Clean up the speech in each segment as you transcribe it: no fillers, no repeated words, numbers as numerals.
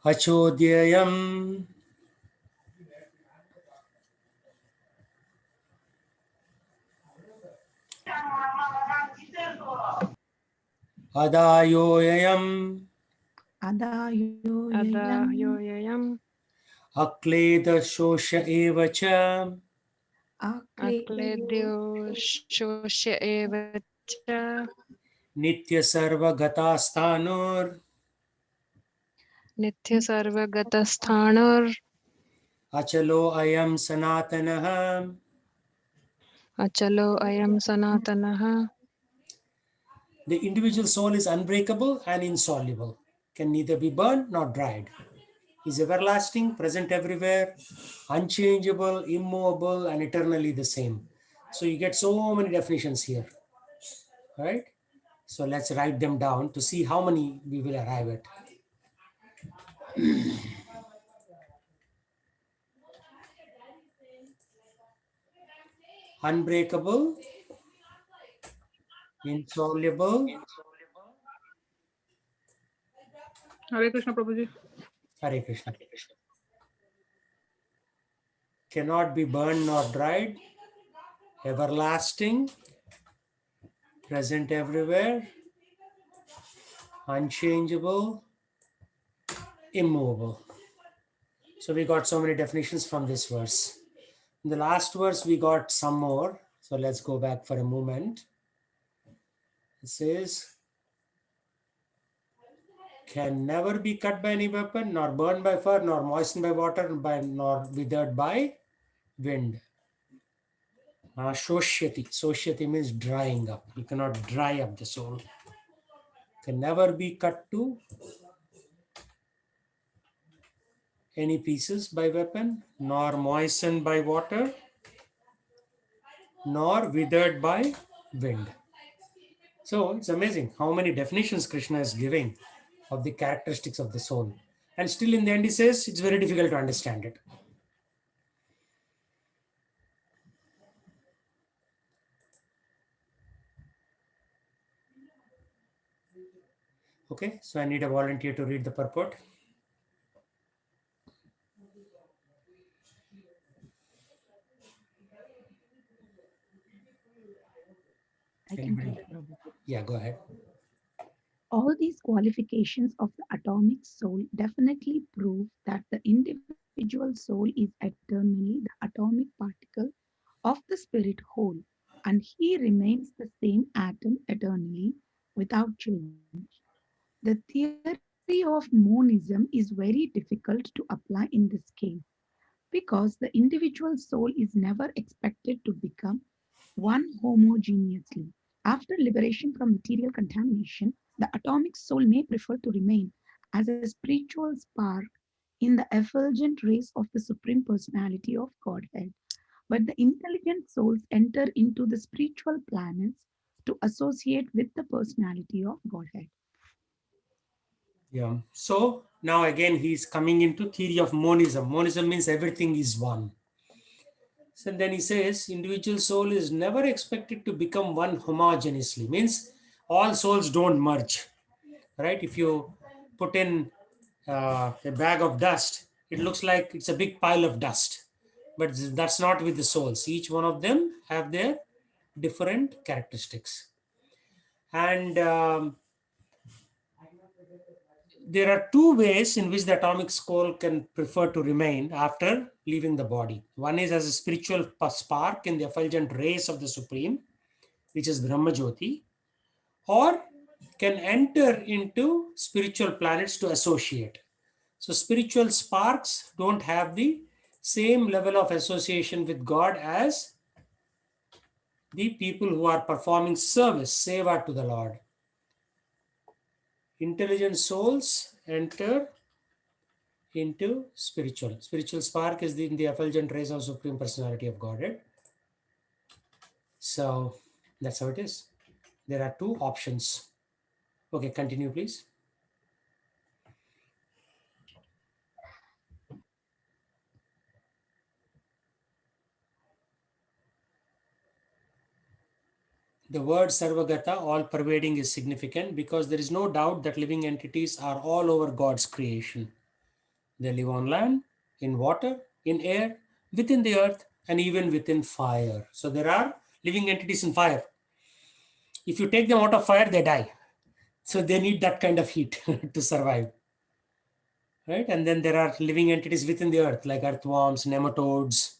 Achodhyayam Adayoyayam Adayoyayam Adayoyayam Akleda Shosha Evacha Akledyo Shosya Evacha Nitya Sarva Gatastanur Nitya Sarvagatasthānur Achalo Ayam Sanatanaha. Achalo Ayam Sanatanaha. The individual soul is unbreakable and insoluble, can neither be burned nor dried. Is everlasting, present everywhere, unchangeable, immovable, and eternally the same. So you get so many definitions here, right? So let's write them down to see how many we will arrive at. Unbreakable, insoluble, Hare Krishna Prabhuji. Hare Krishna. Cannot be burned nor dried, everlasting, present everywhere, unchangeable, immovable. So we got so many definitions from this verse. In the last verse, we got some more. So let's go back for a moment. It says, can never be cut by any weapon, nor burned by fire, nor moistened by water, nor withered by wind. Shoshyati. Shoshyati means drying up. You cannot dry up the soul. Can never be cut to any pieces by weapon, nor moistened by water, nor withered by wind. So it's amazing how many definitions Krishna is giving of the characteristics of the soul. And still in the end he says it's very difficult to understand it. Okay, so I need a volunteer to read the purport. I can read, Prabhu. Yeah, go ahead. All these qualifications of the atomic soul definitely prove that the individual soul is eternally the atomic particle of the spirit whole, and he remains the same atom eternally without change. The theory of monism is very difficult to apply in this case because the individual soul is never expected to become one homogeneously. After liberation from material contamination, the atomic soul may prefer to remain as a spiritual spark in the effulgent rays of the Supreme Personality of Godhead. But the intelligent souls enter into the spiritual planets to associate with the personality of Godhead. Yeah. So now again he's coming into theory of monism. Monism means everything is one. So then he says individual soul is never expected to become one homogeneously. Means all souls don't merge. Right? If you put in a bag of dust, it looks like it's a big pile of dust. But that's not with the souls. Each one of them have their different characteristics. And there are two ways in which the atomic soul can prefer to remain after leaving the body. One is as a spiritual spark in the effulgent rays of the Supreme, which is Brahma Jyoti, or can enter into spiritual planets to associate. So spiritual sparks don't have the same level of association with God as the people who are performing service, seva to the Lord. Intelligent souls enter into spiritual. Spiritual spark is in the effulgent rays of Supreme Personality of Godhead. So that's how it is. There are two options. Okay, continue, please. The word Sarvagata, all pervading, is significant because there is no doubt that living entities are all over God's creation. They live on land, in water, in air, within the earth, and even within fire. So there are living entities in fire. If you take them out of fire, they die. So they need that kind of heat to survive. Right? And then there are living entities within the earth, like earthworms, nematodes.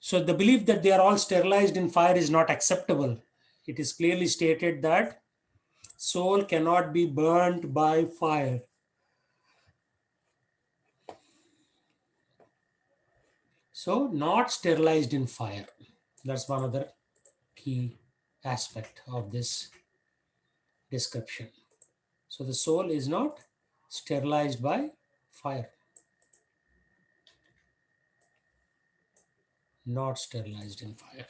So the belief that they are all sterilized in fire is not acceptable. It is clearly stated that soul cannot be burnt by fire. So not sterilized in fire. That's one other key aspect of this description. So the soul is not sterilized by fire. Not sterilized in fire.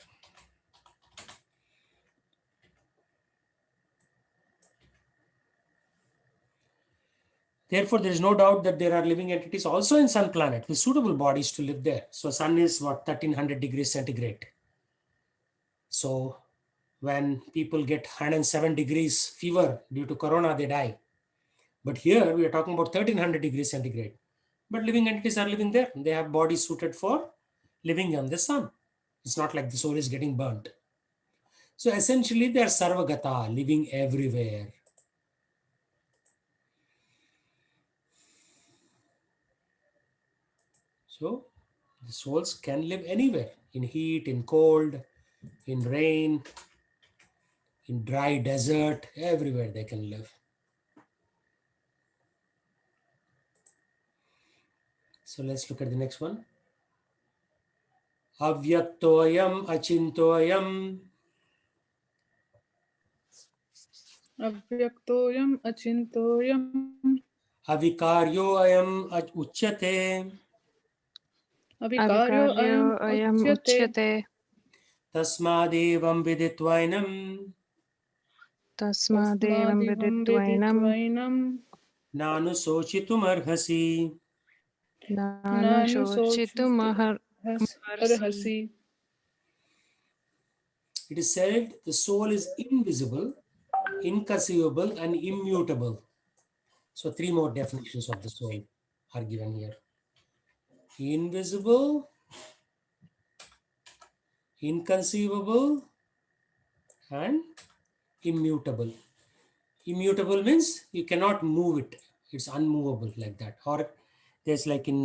Therefore, there is no doubt that there are living entities also in sun planet with suitable bodies to live there. So sun is what, 1300 degrees centigrade. So when people get 107 degrees fever due to corona, they die. But here we are talking about 1300 degrees centigrade. But living entities are living there. They have bodies suited for living on the sun. It's not like the soul is getting burnt. So essentially, they are sarvagata, living everywhere. So the souls can live anywhere, in heat, in cold, in rain, in dry desert, everywhere they can live. So let's look at the next one. Avyaktoyam achintoyam Avyaktoyam achintoyam avikaryo ayam uchyate avikaryo अविकार्यो ayam अयम् uchyate उच्यते tasmadevam viditvainam तस्मादेवं tasmadevam विदित्वैनं viditvainam nanu sochitumarhasi. nanu नानुशोचितुमर्हसि. arhasi. It is said the soul is invisible, inconceivable, and immutable. So three more definitions of the soul are given here. Invisible, inconceivable, and immutable. Immutable means you cannot move it. It's unmovable like that. Or there's like in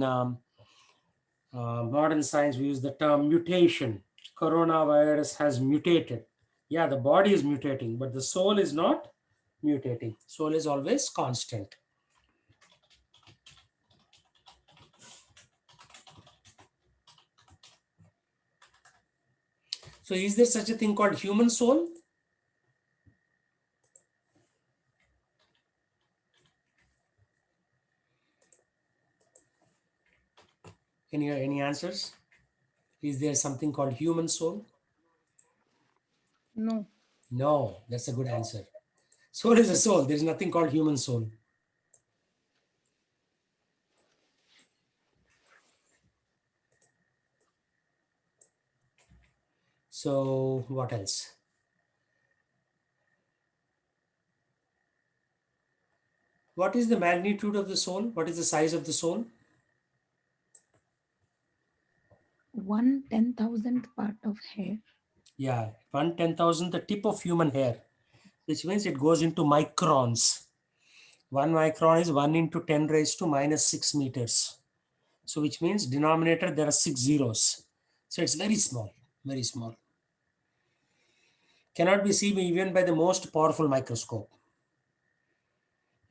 modern science, we use the term mutation. Coronavirus has mutated. Yeah, the body is mutating, but the soul is not mutating. Soul is always constant. So is there such a thing called human soul? Any answers? Is there something called human soul? No. No, that's a good answer. Soul is a soul. There is nothing called human soul. So what else? What is the magnitude of the soul? What is the size of the soul? 1/10,000th part of hair. Yeah, 1/10,000, the tip of human hair, which means it goes into microns. 1 micron is 1 into 10 raised to minus 6 meters. So which means denominator, there are 6 zeros. So it's very small, very small. Cannot be seen even by the most powerful microscope.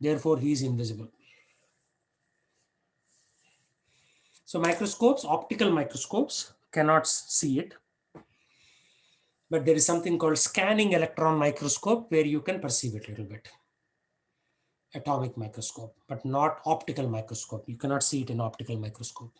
Therefore, he is invisible. So microscopes, optical microscopes, cannot see it. But there is something called scanning electron microscope where you can perceive it a little bit. Atomic microscope, but not optical microscope. You cannot see it in optical microscope.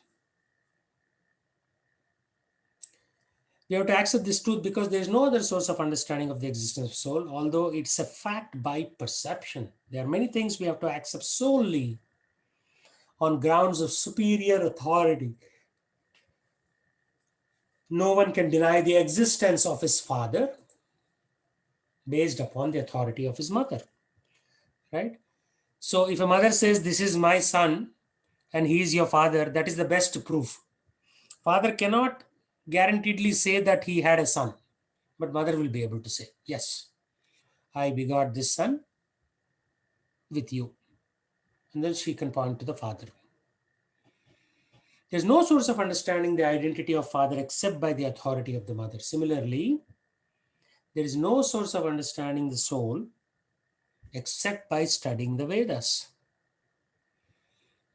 We have to accept this truth because there is no other source of understanding of the existence of soul, although it's a fact by perception. There are many things we have to accept solely on grounds of superior authority. No one can deny the existence of his father based upon the authority of his mother, right? So if a mother says, "This is my son and he is your father," that is the best proof. Father cannot guaranteedly say that he had a son, but mother will be able to say, "Yes, I begot this son with you." And then she can point to the father. There's no source of understanding the identity of father except by the authority of the mother. Similarly, there is no source of understanding the soul except by studying the Vedas.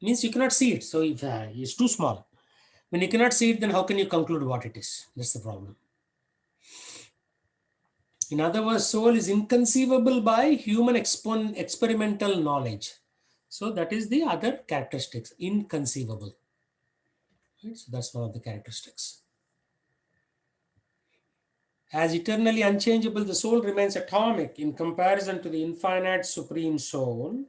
Means you cannot see it. So if it's too small. When you cannot see it, then how can you conclude what it is? That's the problem. In other words, soul is inconceivable by human experimental knowledge. So that is the other characteristics, inconceivable. Right? So that's one of the characteristics. As eternally unchangeable, the soul remains atomic in comparison to the infinite supreme soul.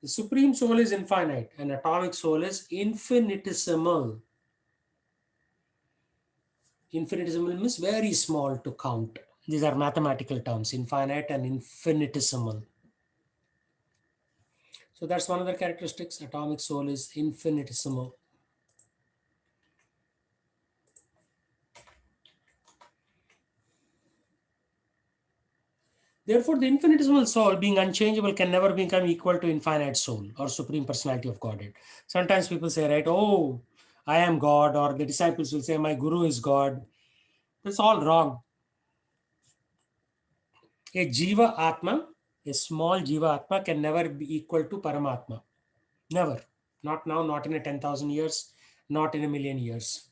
The supreme soul is infinite and atomic soul is infinitesimal. Infinitesimal means very small to count. These are mathematical terms, infinite and infinitesimal. So that's one of the characteristics. Atomic soul is infinitesimal. Therefore, the infinitesimal soul, being unchangeable, can never become equal to infinite soul or supreme personality of Godhead. Sometimes people say, right, "Oh, I am God," or the disciples will say, "My guru is God." That's all wrong. A Jiva Atma, a small Jiva Atma, can never be equal to Paramatma. Never. Not now, not in a 10,000 years, not in a million years.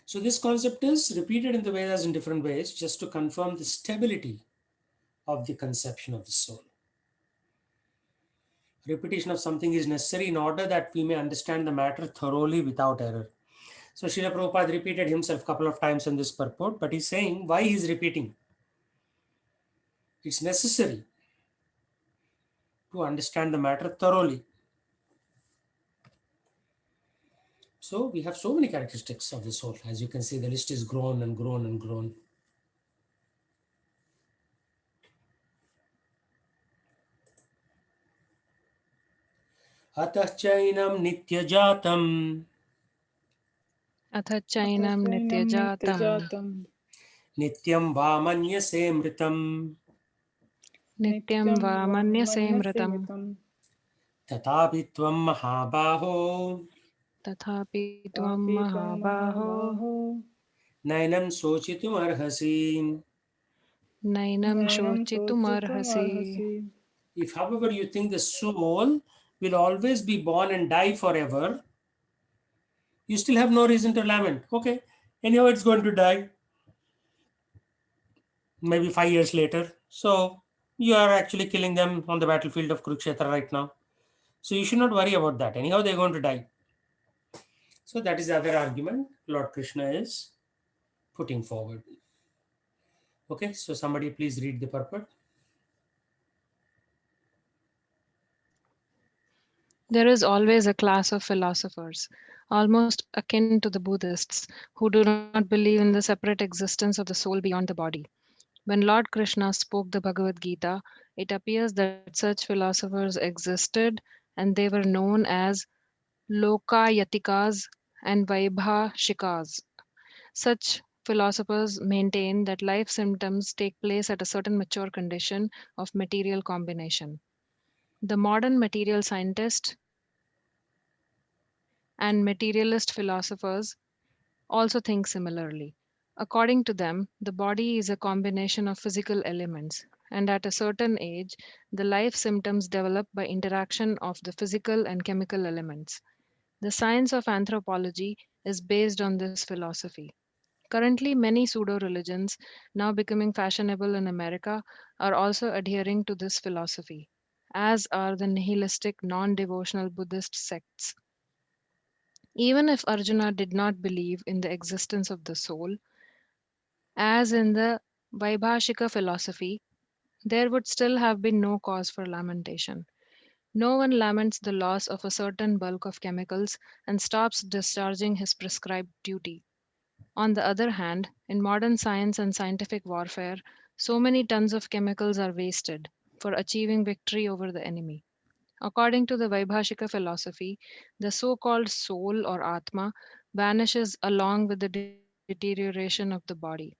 So, this concept is repeated in the Vedas in different ways just to confirm the stability of the conception of the soul. Repetition of something is necessary in order that we may understand the matter thoroughly without error. So, Srila Prabhupada repeated himself a couple of times in this purport, but he's saying why he's repeating. It's necessary to understand the matter thoroughly. So we have so many characteristics of the soul. As you can see, the list is grown and grown and grown. Atah chainam nityajatam अथ अथ चैनं चैनं नित्यजातं नित्यजातं nityam vamanyase mritam नित्यं नित्यं वा वा मन्यसे मन्यसे मृतं मृतं tatapi tvam mahabaho तथापि त्वं पापी त्वं महाबाहो महाबाहो nainam sochitum arhasi. नैनं नैनं शोचितुमर्हसि. शोचितुमर्हसि. If, however, you think the soul will always be born and die forever, you still have no reason to lament. Okay, anyhow, it's going to die maybe 5 years later. So you are actually killing them on the battlefield of Kurukshetra right now. So you should not worry about that. Anyhow, they're going to die. So that is the other argument Lord Krishna is putting forward. Okay, so somebody please read the purport. There is always a class of philosophers, almost akin to the Buddhists, who do not believe in the separate existence of the soul beyond the body. When Lord Krishna spoke the Bhagavad Gita, it appears that such philosophers existed and they were known as Lokayatikas and Vaibhashikas. Such philosophers maintain that life symptoms take place at a certain mature condition of material combination. The modern material scientist and materialist philosophers also think similarly. According to them, the body is a combination of physical elements, and at a certain age, the life symptoms develop by interaction of the physical and chemical elements. The science of anthropology is based on this philosophy. Currently, many pseudo religions, now becoming fashionable in America, are also adhering to this philosophy, as are the nihilistic, non devotional Buddhist sects. Even if Arjuna did not believe in the existence of the soul, as in the Vaibhashika philosophy, there would still have been no cause for lamentation. No one laments the loss of a certain bulk of chemicals and stops discharging his prescribed duty. On the other hand, in modern science and scientific warfare, so many tons of chemicals are wasted. for achieving victory over the enemy. According to the Vaibhashika philosophy, the so called soul or Atma vanishes along with the deterioration of the body.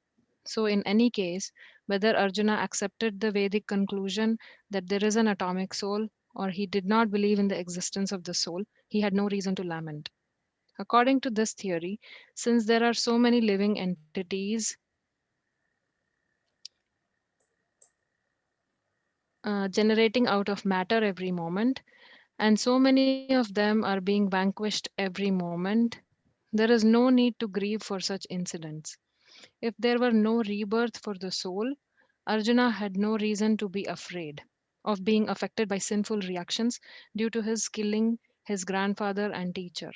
So, in any case, whether Arjuna accepted the Vedic conclusion that there is an atomic soul or he did not believe in the existence of the soul, he had no reason to lament. According to this theory, since there are so many living entities generating out of matter every moment, and so many of them are being vanquished every moment, there is no need to grieve for such incidents. If there were no rebirth for the soul, Arjuna had no reason to be afraid of being affected by sinful reactions due to his killing his grandfather and teacher.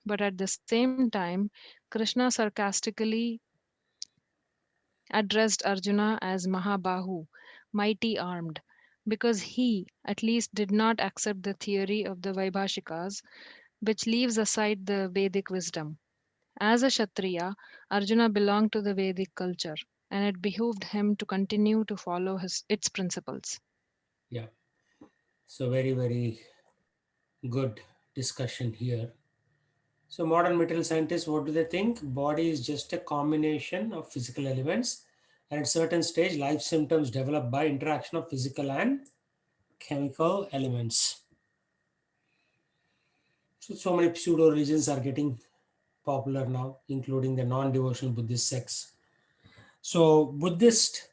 But at the same time, Krishna sarcastically addressed Arjuna as Mahabahu, mighty armed, because he, at least, did not accept the theory of the Vaibhashikas, which leaves aside the Vedic wisdom. As a Kshatriya, Arjuna belonged to the Vedic culture, and it behooved him to continue to follow its principles. Yeah. So very, very good discussion here. So modern material scientists, what do they think? Body is just a combination of physical elements, and at certain stage, life symptoms develop by interaction of physical and chemical elements. So many pseudo religions are getting popular now, including the non-devotional Buddhist sects. So Buddhist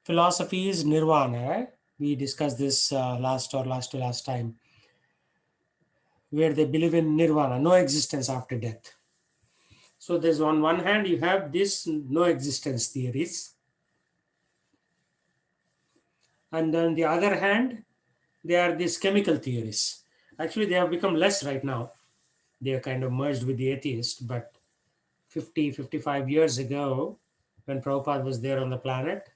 philosophy is nirvana. Eh? We discussed this last to last time, where they believe in nirvana, no existence after death. So there's on one hand you have this no existence theories, and on the other hand there are these chemical theories. Actually, they have become less right now. They are kind of merged with the atheist, but 50, 55 years ago, when Prabhupada was there on the planet,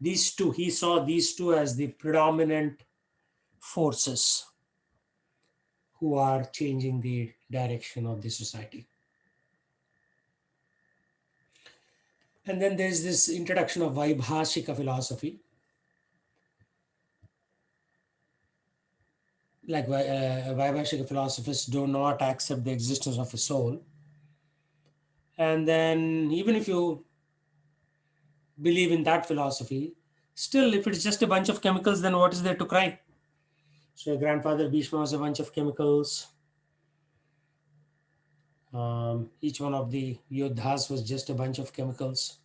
these two, he saw these two as the predominant forces who are changing the direction of the society. And then there's this introduction of Vaibhashika philosophy. Like Vaibhashika philosophers do not accept the existence of a soul. And then, even if you believe in that philosophy, still, if it's just a bunch of chemicals, then what is there to cry? So, your grandfather Bhishma was a bunch of chemicals. Each one of the Yodhas was just a bunch of chemicals.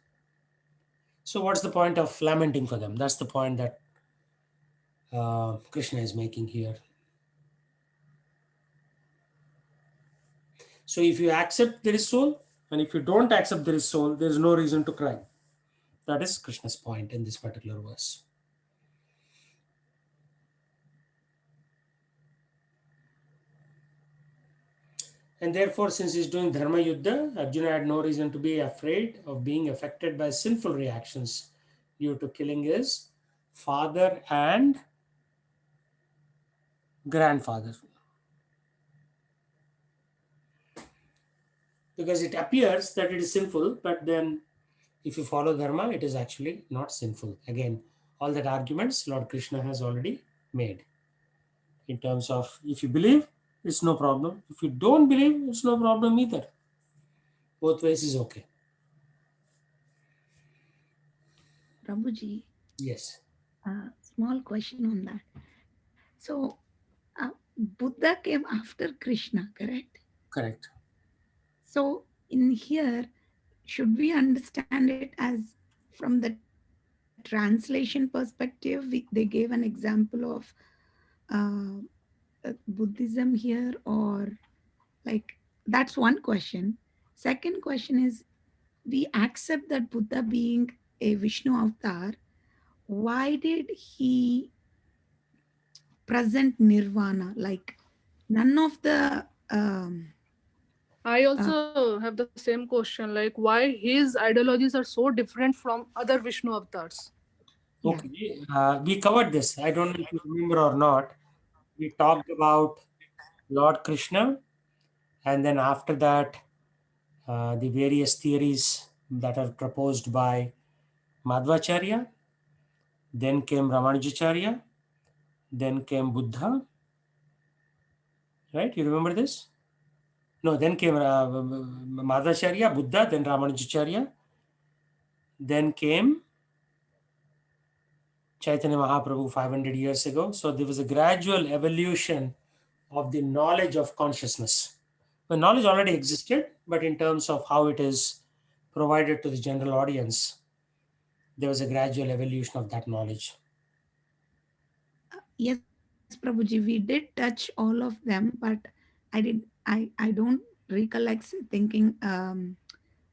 So, what's the point of lamenting for them? That's the point that Krishna is making here. So, if you accept there is soul, and if you don't accept there is soul, there is no reason to cry. That is Krishna's point in this particular verse. And therefore, since he's doing Dharma Yuddha, Arjuna had no reason to be afraid of being affected by sinful reactions due to killing his father and grandfather. Because it appears that it is sinful, but then if you follow Dharma, it is actually not sinful. Again, all that arguments Lord Krishna has already made. In terms of if you believe, it's no problem. If you don't believe, it's no problem either. Both ways is okay. Prabhuji, Yes, small question on that. So, Buddha came after Krishna, correct? correct. So, in here, should we understand it as from the translation perspective? They gave an example of uh, Buddhism here, or like that's one question. Second question is, we accept that Buddha being a Vishnu avatar, why did he present nirvana? Like none of the I uh, also have the same question, like why his ideologies are so different from other Vishnu avatars. yeah. Okay, we covered this. I don't know if you remember or not. We talked about Lord Krishna, and then after that, the various theories that are proposed by Madhvacharya. Then came Ramanujacharya, Then came Buddha, right? You remember this? No, then came Madhacharya, Buddha, then Ramanujacharya. Then came Chaitanya Mahaprabhu 500 years ago. So there was a gradual evolution of the knowledge of consciousness. The knowledge already existed, but in terms of how it is provided to the general audience, there was a gradual evolution of that knowledge. Yes, Prabhuji, we did touch all of them, but I don't recollect thinking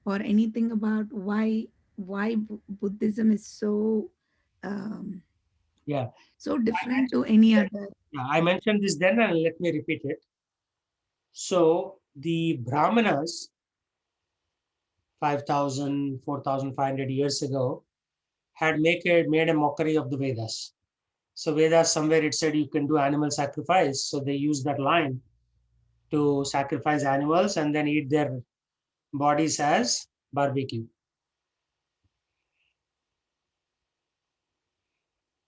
or anything about why Buddhism is so um, Yeah, so different to any other. yeah, I mentioned this then, and let me repeat it. So the Brahmanas, 5,000, 4,500 years ago, had made a mockery of the Vedas. So Vedas, somewhere it said you can do animal sacrifice. So they used that line to sacrifice animals and then eat their bodies as barbecue.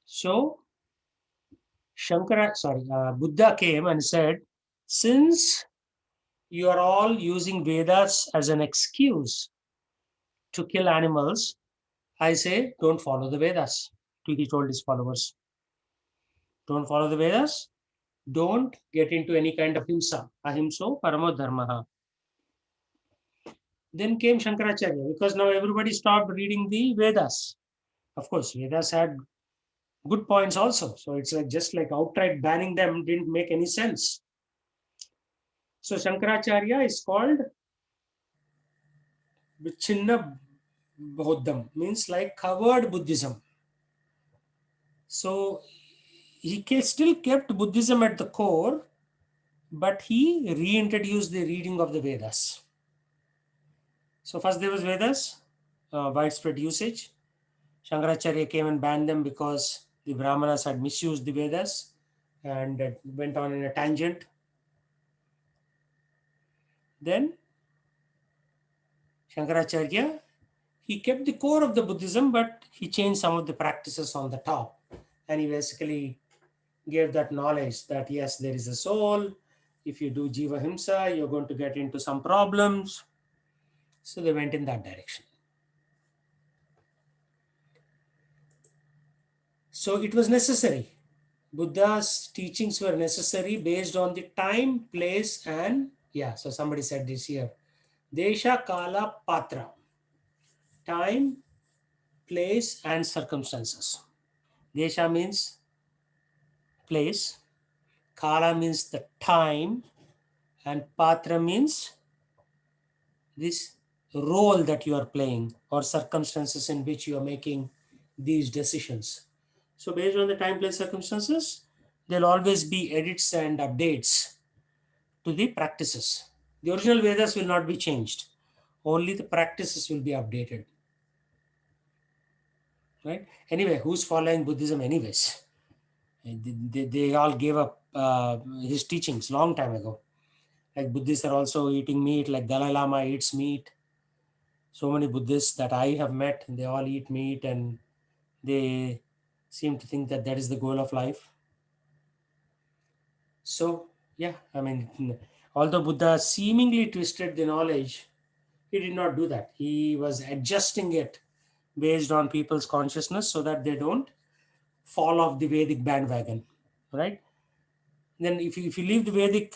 So Buddha came and said, since you are all using Vedas as an excuse to kill animals, I say don't follow the Vedas. He told his followers, don't follow the Vedas. Don't get into any kind of himsa. Ahimso paramo dharmaha. Then came Shankaracharya because now everybody stopped reading the Vedas. Of course, Vedas had good points also. So it's like just like outright banning them didn't make any sense. So Shankaracharya is called Vichinna Bauddham, means like covered Buddhism. So he still kept Buddhism at the core, but he reintroduced the reading of the Vedas. So first there was Vedas, widespread usage. Shankaracharya came and banned them because the Brahmanas had misused the Vedas and went on in a tangent. Then Shankaracharya, he kept the core of the Buddhism, but he changed some of the practices on the top. And he basically gave that knowledge that yes, there is a soul. If you do Jiva Himsa, you're going to get into some problems. So they went in that direction. So it was necessary. Buddha's teachings were necessary based on the time, place, and yeah, so somebody said this here. Desha, Kala, Patra. Time, place, and circumstances. Desha means place, Kala means the time, and Patra means this role that you are playing or circumstances in which you are making these decisions. So, based on the time, place, circumstances, there'll always be edits and updates to the practices. The original Vedas will not be changed, only the practices will be updated. Right? Anyway, who's following Buddhism, anyways? They all gave up his teachings long time ago. Like Buddhists are also eating meat, like Dalai Lama eats meat. So many Buddhists that I have met, they all eat meat and they seem to think that that is the goal of life. So, yeah, I mean, although Buddha seemingly twisted the knowledge, he did not do that. He was adjusting it based on people's consciousness so that they don't fall off the Vedic bandwagon, right? Then, if you leave the Vedic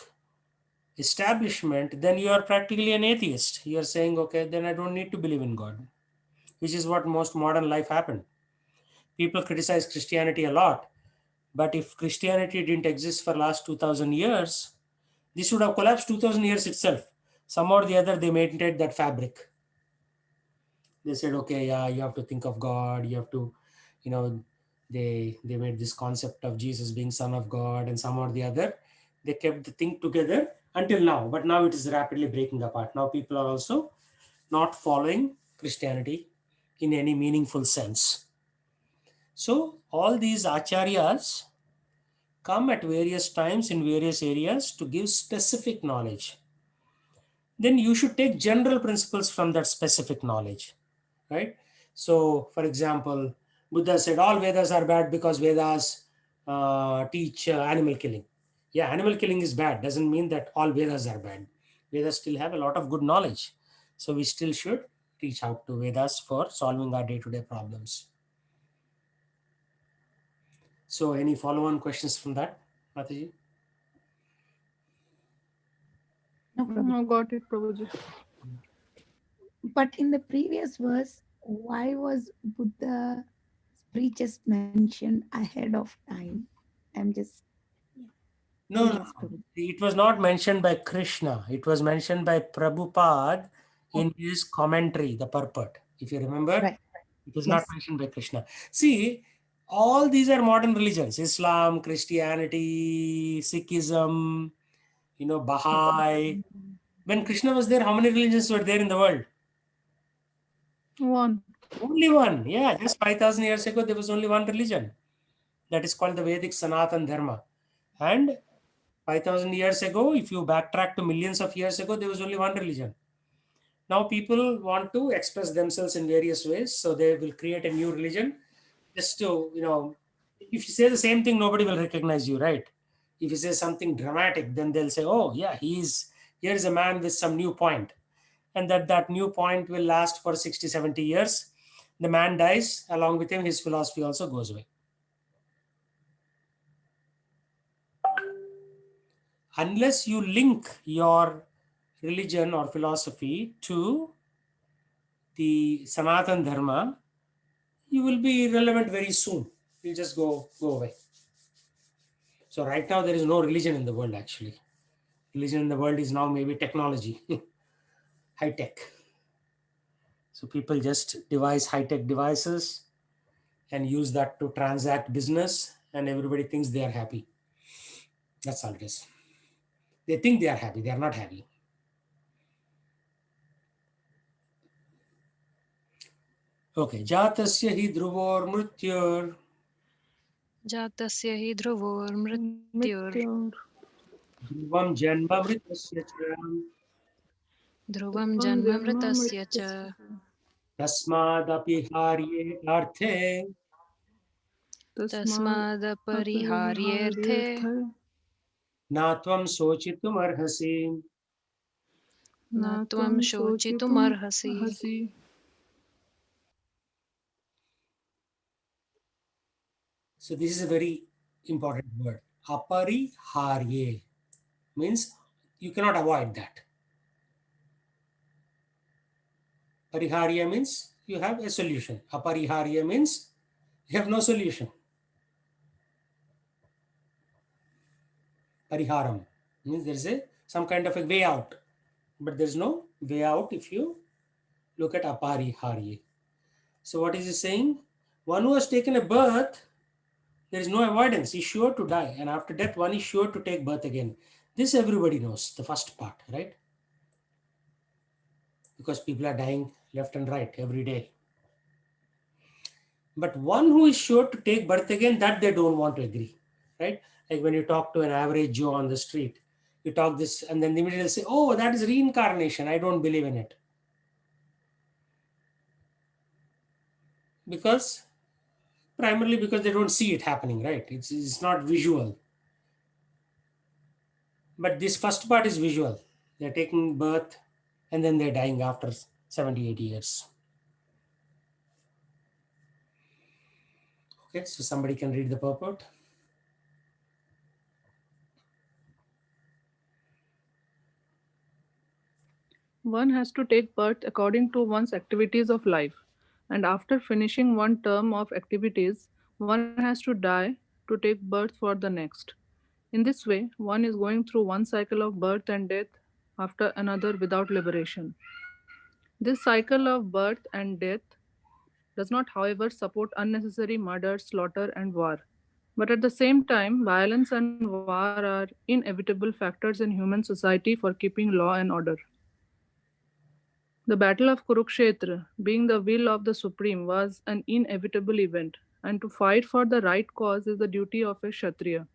establishment, then you are practically an atheist. You are saying, okay, then I don't need to believe in God, which is what most modern life happened. People criticize Christianity a lot, but if Christianity didn't exist for last 2000 years, this would have collapsed 2000 years itself. Some or the other, they maintained that fabric. They said, okay, yeah, you have to think of God, you have to, you know, they made this concept of Jesus being son of God and some or the other. They kept the thing together until now, but now it is rapidly breaking apart. Now people are also not following Christianity in any meaningful sense. So all these acharyas come at various times in various areas to give specific knowledge. Then you should take general principles from that specific knowledge, right? So, for example, Buddha said all Vedas are bad because Vedas teach animal killing. Yeah, animal killing is bad. Doesn't mean that all Vedas are bad. Vedas still have a lot of good knowledge. So we still should reach out to Vedas for solving our day-to-day problems. So any follow-on questions from that, Mataji? No, Prabhu. Got it, Prabhuji. But in the previous verse, why was Buddha preachers mentioned ahead of time? I'm just No, no, curious, no. Prabhu. It was not mentioned by Krishna. It was mentioned by Prabhupada in his commentary, the purport. If you remember, Right. it was not Yes. mentioned by Krishna. See, all these are modern religions: Islam, Christianity, Sikhism, Baha'i. When Krishna was there, how many religions were there in the world? One. Only one. Yeah, just 5,000 years ago, there was only one religion. That is called the Vedic Sanatan Dharma. And 5,000 years ago, if you backtrack to millions of years ago, there was only one religion. Now people want to express themselves in various ways, so they will create a new religion just to, if you say the same thing, nobody will recognize you, right? If you say something dramatic, then they'll say, oh, yeah, here is a man with some new point. And that new point will last for 60, 70 years. The man dies, along with him, his philosophy also goes away. Unless you link your religion or philosophy to the Sanatan Dharma, you will be irrelevant very soon. You'll just go away. So right now there is no religion in the world actually. Religion in the world is now maybe technology, high tech. So people just devise high tech devices and use that to transact business, and everybody thinks they are happy. That's all it is. They think they are happy. They are not happy. Okay. Jatasya hi dhruvor mrityur जातस्य हि ध्रुवोर्मृत्युर् Mrityur. dhruvam janma mritasya cha ध्रुवं Dhruvam janma जन्ममृतस्य च mrityasya. tasmadapi harye arthe Tasmat तस्मादपरिहार्येऽर्थे apariharyartha. na tvam sochitum arhasi. न Na त्वं tvam sochitum शोचितुमर्हसि. hasi. So this is a very important word. Apariharye means you cannot avoid that. Pariharya means you have a solution. Apariharya means you have no solution. Pariharam means there is some kind of a way out, but there is no way out if you look at apariharye. So what is he saying? One who has taken a birth, there is no avoidance. He's sure to die, and after death, one is sure to take birth again. This everybody knows. The first part, right? Because people are dying left and right every day. But one who is sure to take birth again, that they don't want to agree, right? Like when you talk to an average Joe on the street, you talk this, and then immediately say, "Oh, that is reincarnation. I don't believe in it," because primarily because they don't see it happening, right? It's not visual. But this first part is visual. They're taking birth, and then they're dying after 70, 80 years. Okay, so somebody can read the purport. One has to take birth according to one's activities of life, and after finishing one term of activities, one has to die to take birth for the next. In this way, one is going through one cycle of birth and death after another without liberation. This cycle of birth and death does not, however, support unnecessary murder, slaughter, and war. But at the same time, violence and war are inevitable factors in human society for keeping law and order. The Battle of Kurukshetra, being the will of the Supreme, was an inevitable event, and to fight for the right cause is the duty of a Kshatriya.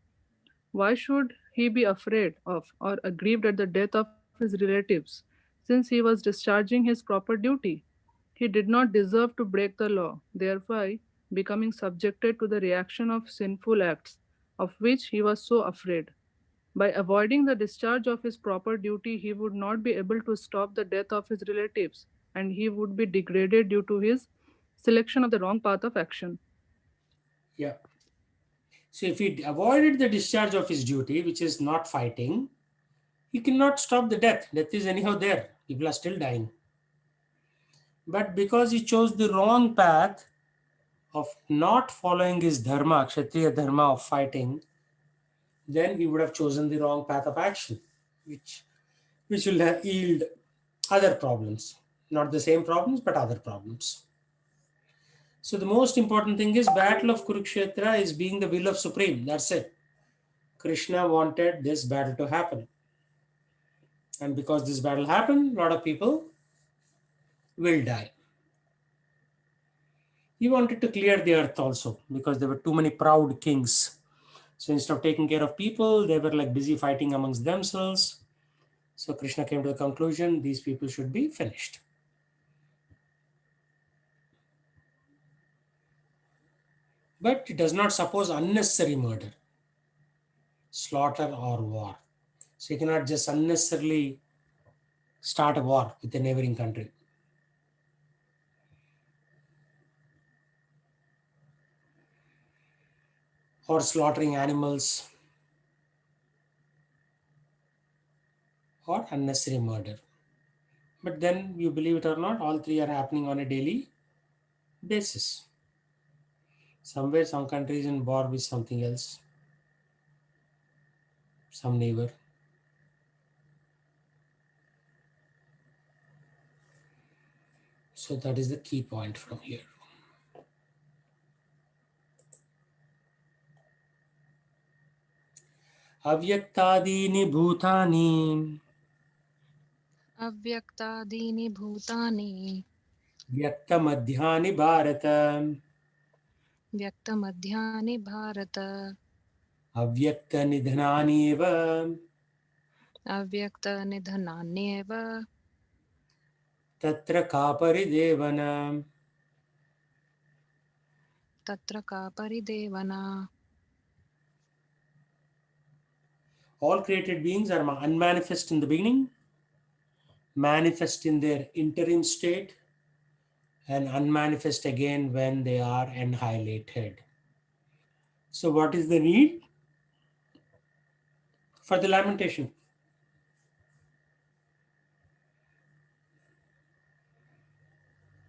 Why should he be afraid of or aggrieved at the death of his relatives, since he was discharging his proper duty? He did not deserve to break the law, thereby becoming subjected to the reaction of sinful acts of which he was so afraid. By avoiding the discharge of his proper duty, he would not be able to stop the death of his relatives, and he would be degraded due to his selection of the wrong path of action. Yeah. So if he avoided the discharge of his duty, which is not fighting, he cannot stop the death. Death is anyhow there. People are still dying. But because he chose the wrong path of not following his dharma, Kshatriya dharma of fighting, then he would have chosen the wrong path of action, which will have yield other problems. Not the same problems, but other problems. So the most important thing is battle of Kurukshetra is being the will of Supreme. That's it. Krishna wanted this battle to happen. And because this battle happened, a lot of people will die. He wanted to clear the earth also because there were too many proud kings. So instead of taking care of people, they were like busy fighting amongst themselves. So Krishna came to the conclusion these people should be finished. But it does not suppose unnecessary murder, slaughter, or war. So you cannot just unnecessarily start a war with a neighboring country. Or slaughtering animals or unnecessary murder. But then, you believe it or not, all three are happening on a daily basis. Somewhere, some countries in war with something else, some neighbor. So that is the key point from here. Avyaktadini bhutani अव्यक्तादीनि भूतानि vyaktamadhyani bharata व्यक्तमध्यानि Bharat avyaktanidhanani eva अव्यक्तनिधनान्येव tatra ka paridevana. तत्र का परिदेवना. All created beings are unmanifest in the beginning, manifest in their interim state, and unmanifest again when they are annihilated. So, what is the need for the lamentation?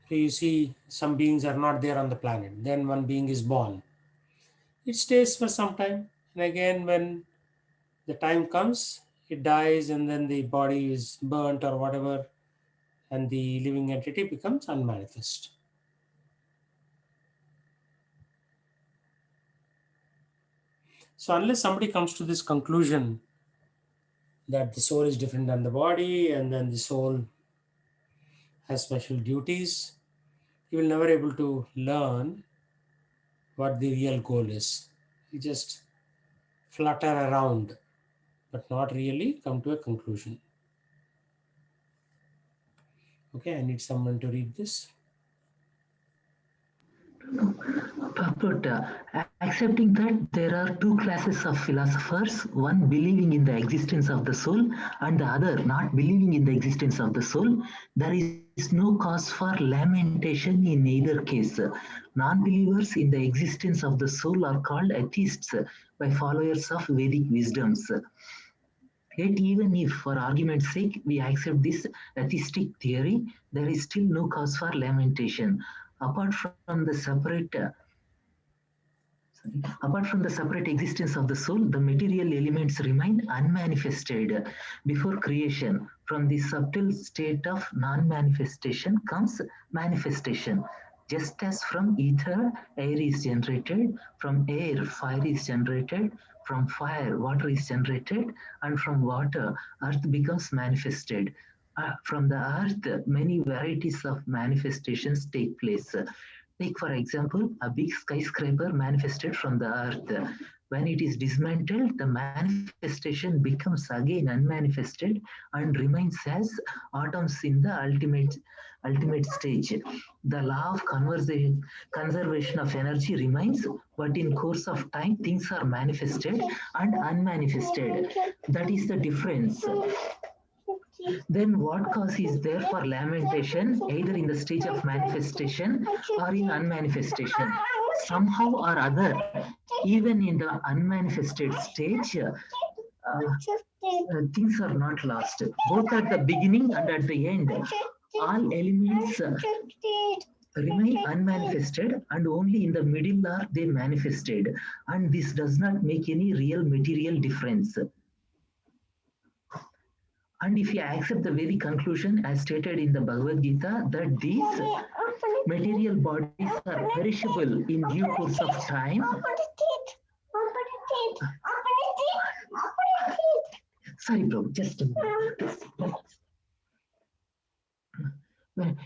So, you see, some beings are not there on the planet. Then one being is born. It stays for some time, and again, when the time comes, it dies, and then the body is burnt or whatever, and the living entity becomes unmanifest. So, unless somebody comes to this conclusion that the soul is different than the body, and then the soul has special duties, you will never able to learn what the real goal is. You just flutter around, but not really come to a conclusion. Okay, I need someone to read this. But accepting that there are two classes of philosophers, one believing in the existence of the soul and the other not believing in the existence of the soul, there is no cause for lamentation in either case. Non-believers in the existence of the soul are called atheists by followers of Vedic wisdoms. Yet, even if, for argument's sake, we accept this atheistic theory, there is still no cause for lamentation. Apart from the separate existence of the soul, the material elements remain unmanifested. Before creation, from the subtle state of non-manifestation comes manifestation. Just as from ether, air is generated, from air, fire is generated, from fire, water is generated, and from water, earth becomes manifested. From the earth, many varieties of manifestations take place. Take, for example, a big skyscraper manifested from the earth. When it is dismantled, the manifestation becomes again unmanifested and remains as atoms in the ultimate stage. The law of conservation of energy remains, but in course of time, things are manifested and unmanifested. That is the difference. Then what cause is there for lamentation, either in the stage of manifestation or in unmanifestation? Somehow or other, even in the unmanifested stage, things are not lost. Both at the beginning and at the end, all elements remain unmanifested, and only in the middle are they manifested. And this does not make any real material difference. And if you accept the very conclusion as stated in the Bhagavad Gita that these material bodies are perishable in due course of time, sorry, bro, just a minute.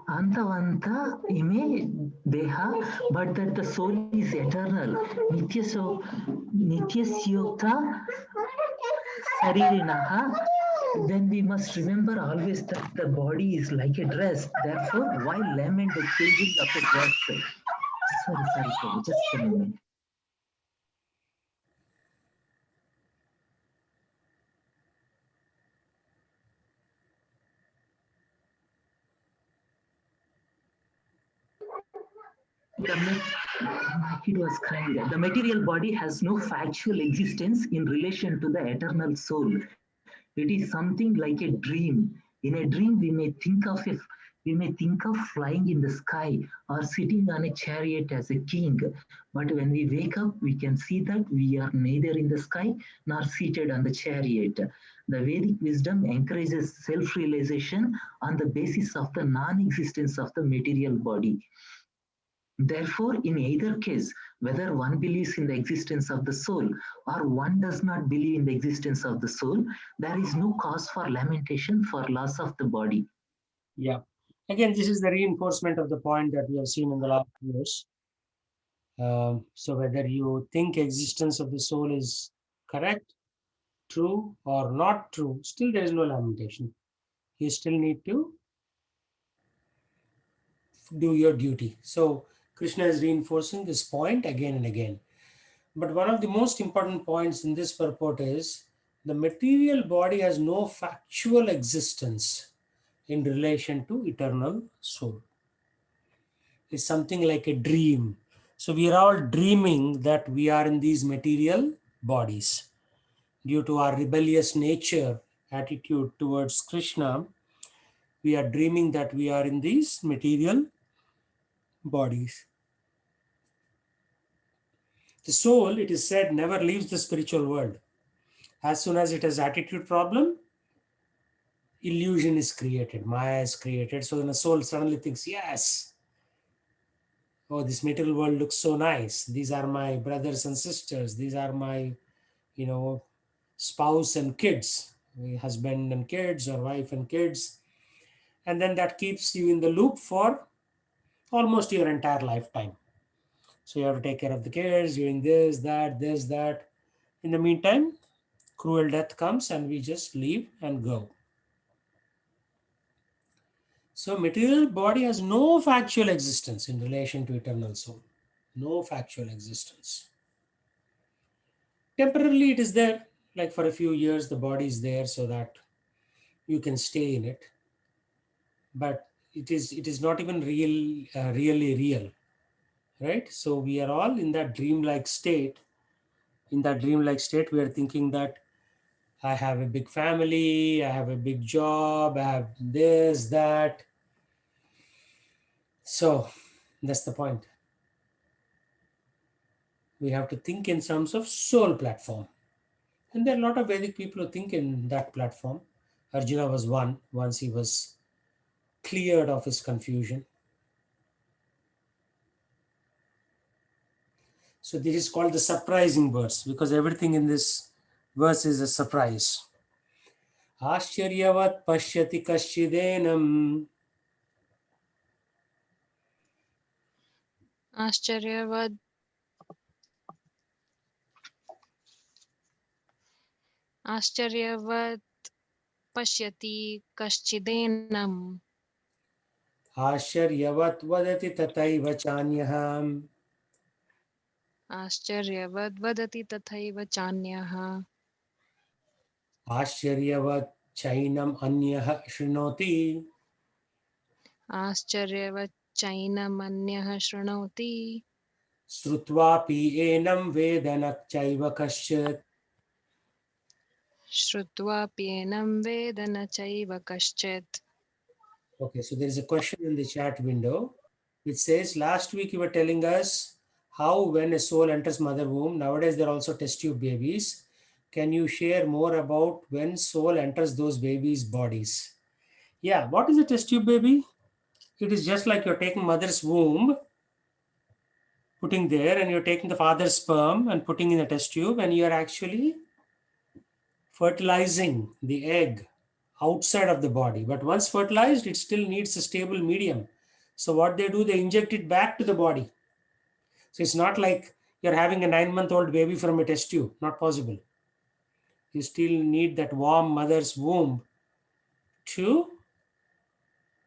Antavanta ime deha, but that the soul is eternal. Nityasyokta saririnaha. Then we must remember always that the body is like a dress. Therefore, why lament the changing of a dress? Sorry, just a moment. My kid was crying. The material body has no factual existence in relation to the eternal soul. It is something like a dream. In a dream, we may think of flying in the sky or sitting on a chariot as a king. But when we wake up, we can see that we are neither in the sky nor seated on the chariot. The Vedic wisdom encourages self-realization on the basis of the non-existence of the material body. Therefore, in either case, whether one believes in the existence of the soul or one does not believe in the existence of the soul, there is no cause for lamentation for loss of the body. Yeah. Again, this is the reinforcement of the point that we have seen in the last years. So whether you think existence of the soul is correct, true, or not true, still there is no lamentation. You still need to do your duty. So Krishna is reinforcing this point again and again. But one of the most important points in this purport is the material body has no factual existence in relation to eternal soul. It's something like a dream. So we are all dreaming that we are in these material bodies. Due to our rebellious nature, attitude towards Krishna, we are dreaming that we are in these material bodies. The soul, it is said, never leaves the spiritual world. As soon as it has attitude problem, illusion is created, Maya is created. So then the soul suddenly thinks, yes, oh, this material world looks so nice. These are my brothers and sisters. These are my, spouse and kids, husband and kids or wife and kids. And then that keeps you in the loop for almost your entire lifetime. So you have to take care of the kids, doing this, that, this, that. In the meantime, cruel death comes and we just leave and go. So material body has no factual existence in relation to eternal soul. No factual existence. Temporarily it is there, like for a few years the body is there so that you can stay in it. But it is not even really real, right? So we are all in that dreamlike state. In that dreamlike state, we are thinking that I have a big family, I have a big job, I have this, that. So that's the point. We have to think in terms of soul platform. And there are a lot of Vedic people who think in that platform. Arjuna was one, once he was cleared of his confusion. So this is called the surprising verse because everything in this verse is a surprise. Ashcharyavat pashyati kaschidenam. Ascharyavat आश्चर्यवत् पश्यति कश्चिदेनम् आश्चर्यवत् वदति तथैव चान्यः आश्चर्यवद् वदति तथैव चान्यः आश्चर्यवत् चैनम् अन्यः शृणोति आश्चर्यवच्चैनमन्यः शृणोति श्रुत्वापि एनं वेद न चैव कश्चित्. श्रुत्वाप्येनं वेद न चैव कश्चित्. Okay, so there is a question in the chat window which says, last week you were telling us how when a soul enters mother womb, nowadays there are also test tube babies. Can you share more about when soul enters those babies' bodies? Yeah, what is a test tube baby? It is just like you're taking mother's womb, putting there, and you're taking the father's sperm and putting in a test tube, and you're actually fertilizing the egg outside of the body. But once fertilized, it still needs a stable medium. So what they do, they inject it back to the body. So it's not like you're having a 9-month-old baby from a test tube. Not possible. You still need that warm mother's womb to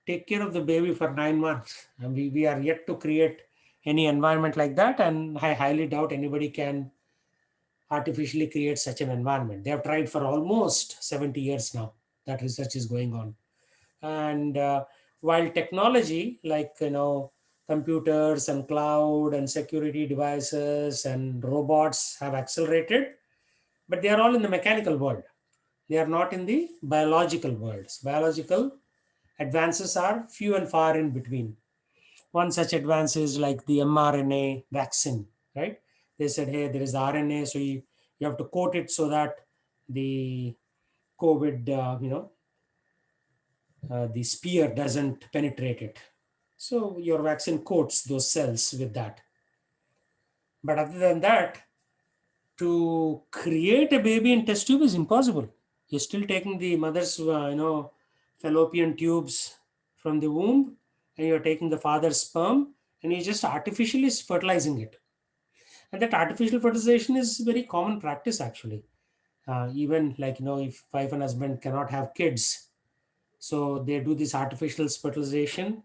take care of the baby for 9 months. And we are yet to create any environment like that. And I highly doubt anybody can artificially create such an environment. They have tried for almost 70 years now. That research is going on. And while technology like computers and cloud and security devices and robots have accelerated, but they are all in the mechanical world. They are not in the biological worlds. Biological advances are few and far in between. One such advance is like the mRNA vaccine, right? They said, hey, there is RNA, so you have to coat it so that the COVID the spear doesn't penetrate it. So your vaccine coats those cells with that. But other than that, to create a baby in test tube is impossible. You're still taking the mother's, fallopian tubes from the womb, and you're taking the father's sperm, and you're just artificially fertilizing it. And that artificial fertilization is very common practice actually. Even like if wife and husband cannot have kids, so they do this artificial fertilization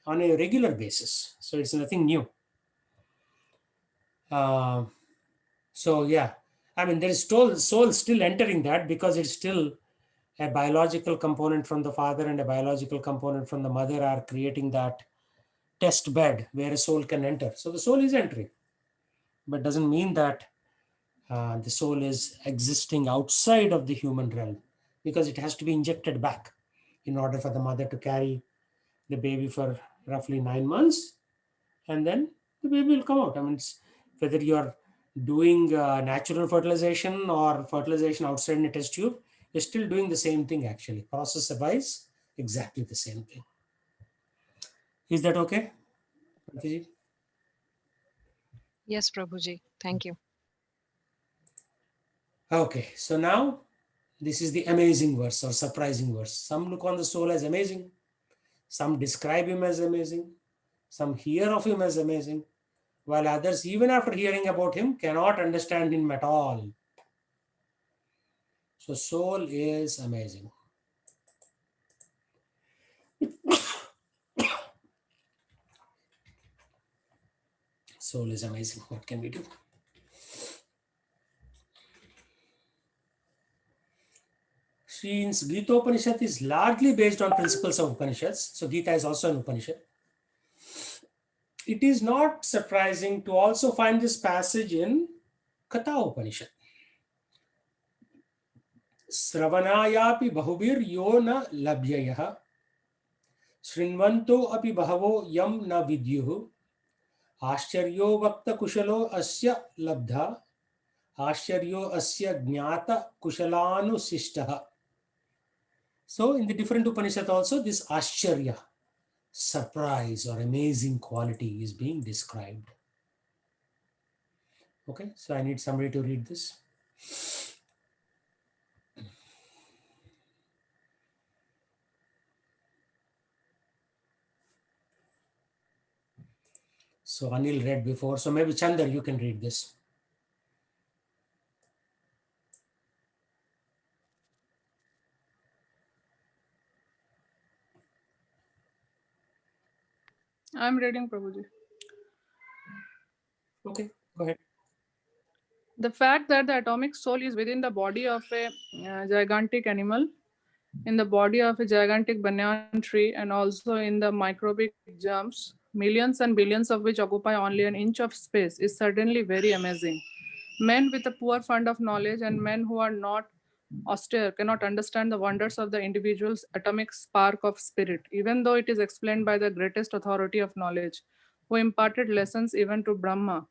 on a regular basis. So it's nothing new. Uh, so yeah, I mean there is soul still entering that because it's still a biological component from the father and a biological component from the mother are creating that test bed where a soul can enter. So the soul is entering, but doesn't mean that the soul is existing outside of the human realm because it has to be injected back in order for the mother to carry the baby for roughly 9 months, and then the baby will come out. I mean, whether you're doing natural fertilization or fertilization outside in a test tube, you're still doing the same thing actually. Process wise, exactly the same thing. Is that okay, Pratiji? Yes, Prabhuji. Thank you. Okay, so now this is the amazing verse or surprising verse. Some look on the soul as amazing, some describe him as amazing, some hear of him as amazing, while others, even after hearing about him, cannot understand him at all. So, soul is amazing. Soul is amazing. What can we do? Since Gita Upanishad is largely based on principles of Upanishads, so Gita is also an Upanishad, it is not surprising to also find this passage in Katha Upanishad. Sravanayapi bahubir yo na labhyayah shrinvanto api bahavo yam na vidyuh आश्चर्यो वक्त कुशलो अस्य लब्धा आश्चर्यो अस्य ज्ञात कुशलानुशिष्टः. So in the different Upanishad also this Ashcharya, surprise or amazing quality is being described. Okay, so I need somebody to read this. So Anil read before, so maybe Chandar, you can read this. I'm reading, Prabhuji. Okay, go ahead. The fact that the atomic soul is within the body of a gigantic animal, in the body of a gigantic banyan tree, and also in the microbic germs, millions and billions of which occupy only an inch of space, is certainly very amazing. Men with a poor fund of knowledge and men who are not austere cannot understand the wonders of the individual's atomic spark of spirit, even though it is explained by the greatest authority of knowledge, who imparted lessons even to Brahma,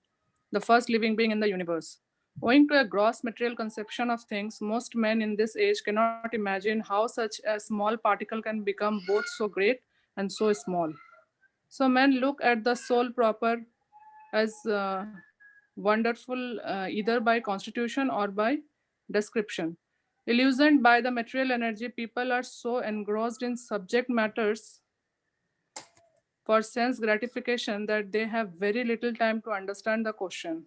the first living being in the universe. Owing to a gross material conception of things, most men in this age cannot imagine how such a small particle can become both so great and so small. So men look at the soul proper as wonderful either by constitution or by description. Illusioned by the material energy, people are so engrossed in subject matters for sense gratification that they have very little time to understand the question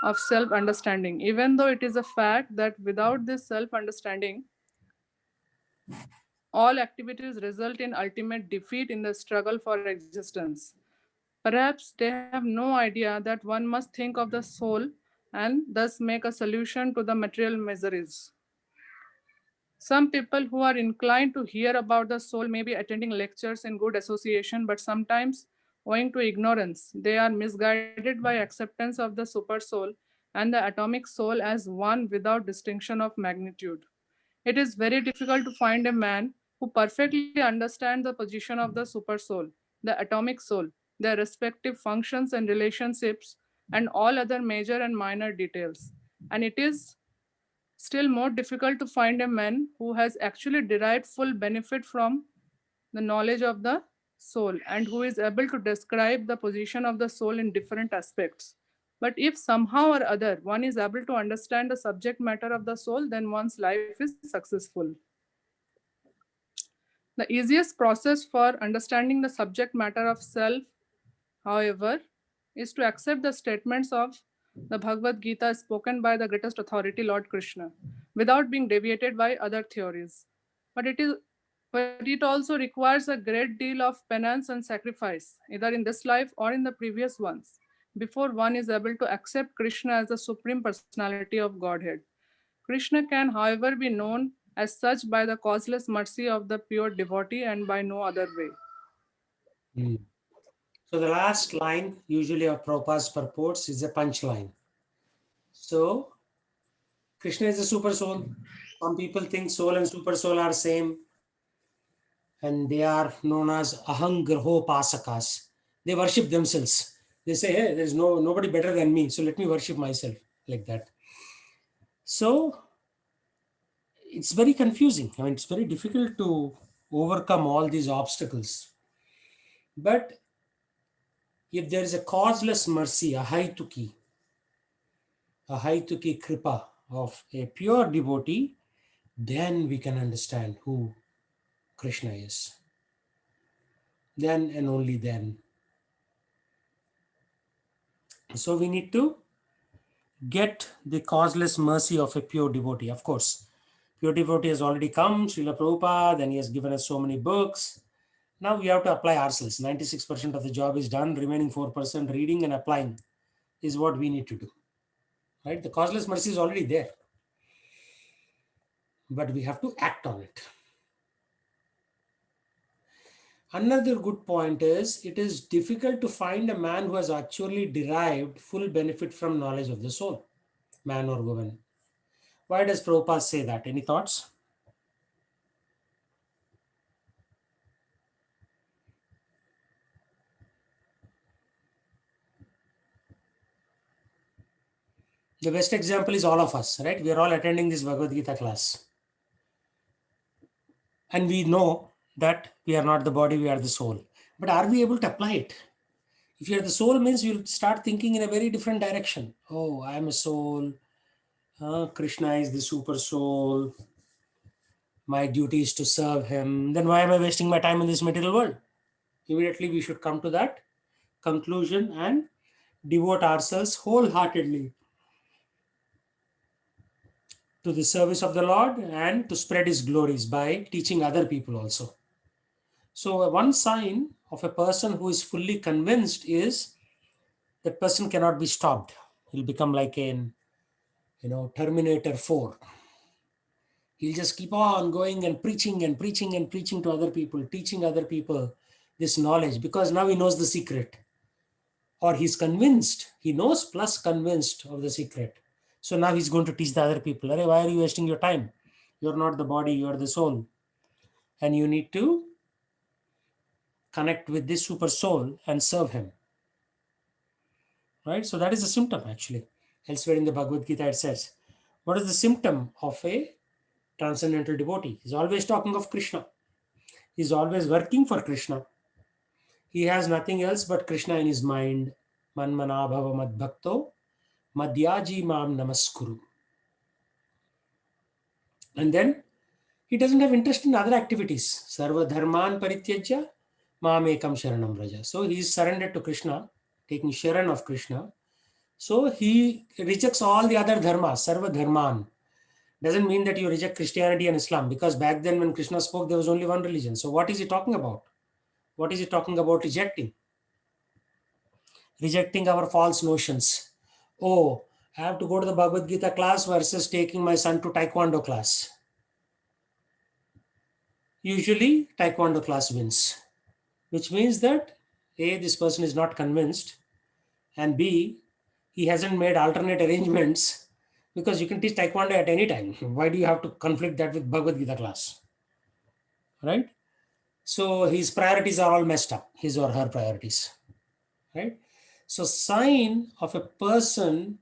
of self understanding, even though it is a fact that without this self understanding, all activities result in ultimate defeat in the struggle for existence. Perhaps they have no idea that one must think of the soul and thus make a solution to the material miseries. Some people who are inclined to hear about the soul may be attending lectures in good association, but sometimes, owing to ignorance, they are misguided by acceptance of the super soul and the atomic soul as one without distinction of magnitude. It is very difficult to find a man who perfectly understands the position of the super soul, the atomic soul, their respective functions and relationships, and all other major and minor details. And it is still more difficult to find a man who has actually derived full benefit from the knowledge of the soul and who is able to describe the position of the soul in different aspects. But if somehow or other one is able to understand the subject matter of the soul, then one's life is successful. The easiest process for understanding the subject matter of self, however, is to accept the statements of the Bhagavad Gita spoken by the greatest authority, Lord Krishna, without being deviated by other theories. But it is but it also requires a great deal of penance and sacrifice, either in this life or in the previous ones, before one is able to accept Krishna as the supreme personality of Godhead. Krishna can, however, be known as such by the causeless mercy of the pure devotee and by no other way. Hmm. So the last line, usually of Prabhupada's purports, is a punchline. So Krishna is a super soul. Some people think soul and super soul are same, and they are known as Ahangraho Pasakas. They worship themselves. They say, hey, there's nobody better than me, so let me worship myself, like that. So it's very confusing. I mean, it's very difficult to overcome all these obstacles. But if there is a causeless mercy, a haituki kripa of a pure devotee, then we can understand who Krishna is. Then and only then. So we need to get the causeless mercy of a pure devotee. Of course, pure devotee has already come, Srila Prabhupada, then he has given us so many books. Now we have to apply ourselves. 96% of the job is done, remaining 4% reading and applying is what we need to do. Right? The causeless mercy is already there, but we have to act on it. Another good point is it is difficult to find a man who has actually derived full benefit from knowledge of the soul, man or woman. Why does Prabhupada say that? Any thoughts? The best example is all of us, right? We are all attending this Bhagavad Gita class. And we know that we are not the body, we are the soul. But are we able to apply it? If you are the soul, means you'll start thinking in a very different direction. Oh, I am a soul. Krishna is the super soul. My duty is to serve him. Then why am I wasting my time in this material world? Immediately we should come to that conclusion and devote ourselves wholeheartedly to the service of the Lord and to spread his glories by teaching other people also. So one sign of a person who is fully convinced is that person cannot be stopped. He'll become like an, Terminator 4. He'll just keep on going and preaching and preaching and preaching to other people, teaching other people this knowledge, because now he knows the secret, or he's convinced. He knows plus convinced of the secret. So now he's going to teach the other people. Arey, why are you wasting your time? You're not the body, you're the soul. And you need to connect with this super soul and serve him. Right? So that is a symptom actually. Elsewhere in the Bhagavad Gita it says, what is the symptom of a transcendental devotee? He's always talking of Krishna. He's always working for Krishna. He has nothing else but Krishna in his mind. Manmana bhava mad bhakto madhyaji mam namaskuru. And then he doesn't have interest in other activities. Sarva dharman parityajya mam ekam sharanam vraja. So he is surrendered to Krishna, taking sharan of Krishna. So he rejects all the other dharmas, sarva dharman. Doesn't mean that you reject Christianity and Islam, because back then when Krishna spoke, there was only one religion. So what is he talking about? What is he talking about rejecting? Rejecting our false notions. Oh, I have to go to the Bhagavad Gita class versus taking my son to Taekwondo class. Usually, Taekwondo class wins, which means that A, this person is not convinced, and B, he hasn't made alternate arrangements, because you can teach Taekwondo at any time. Why do you have to conflict that with Bhagavad Gita class? Right? So his priorities are all messed up, his or her priorities. Right? So sign of a person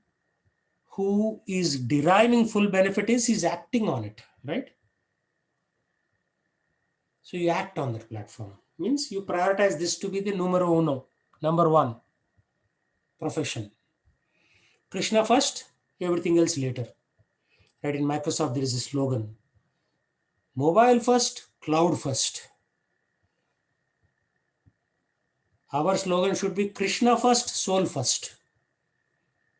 who is deriving full benefit is he's acting on it, right? So you act on that platform. Means you prioritize this to be the numero uno, number one profession. Krishna first, everything else later. Right? In Microsoft, there is a slogan: mobile first, cloud first. Our slogan should be Krishna first, soul first.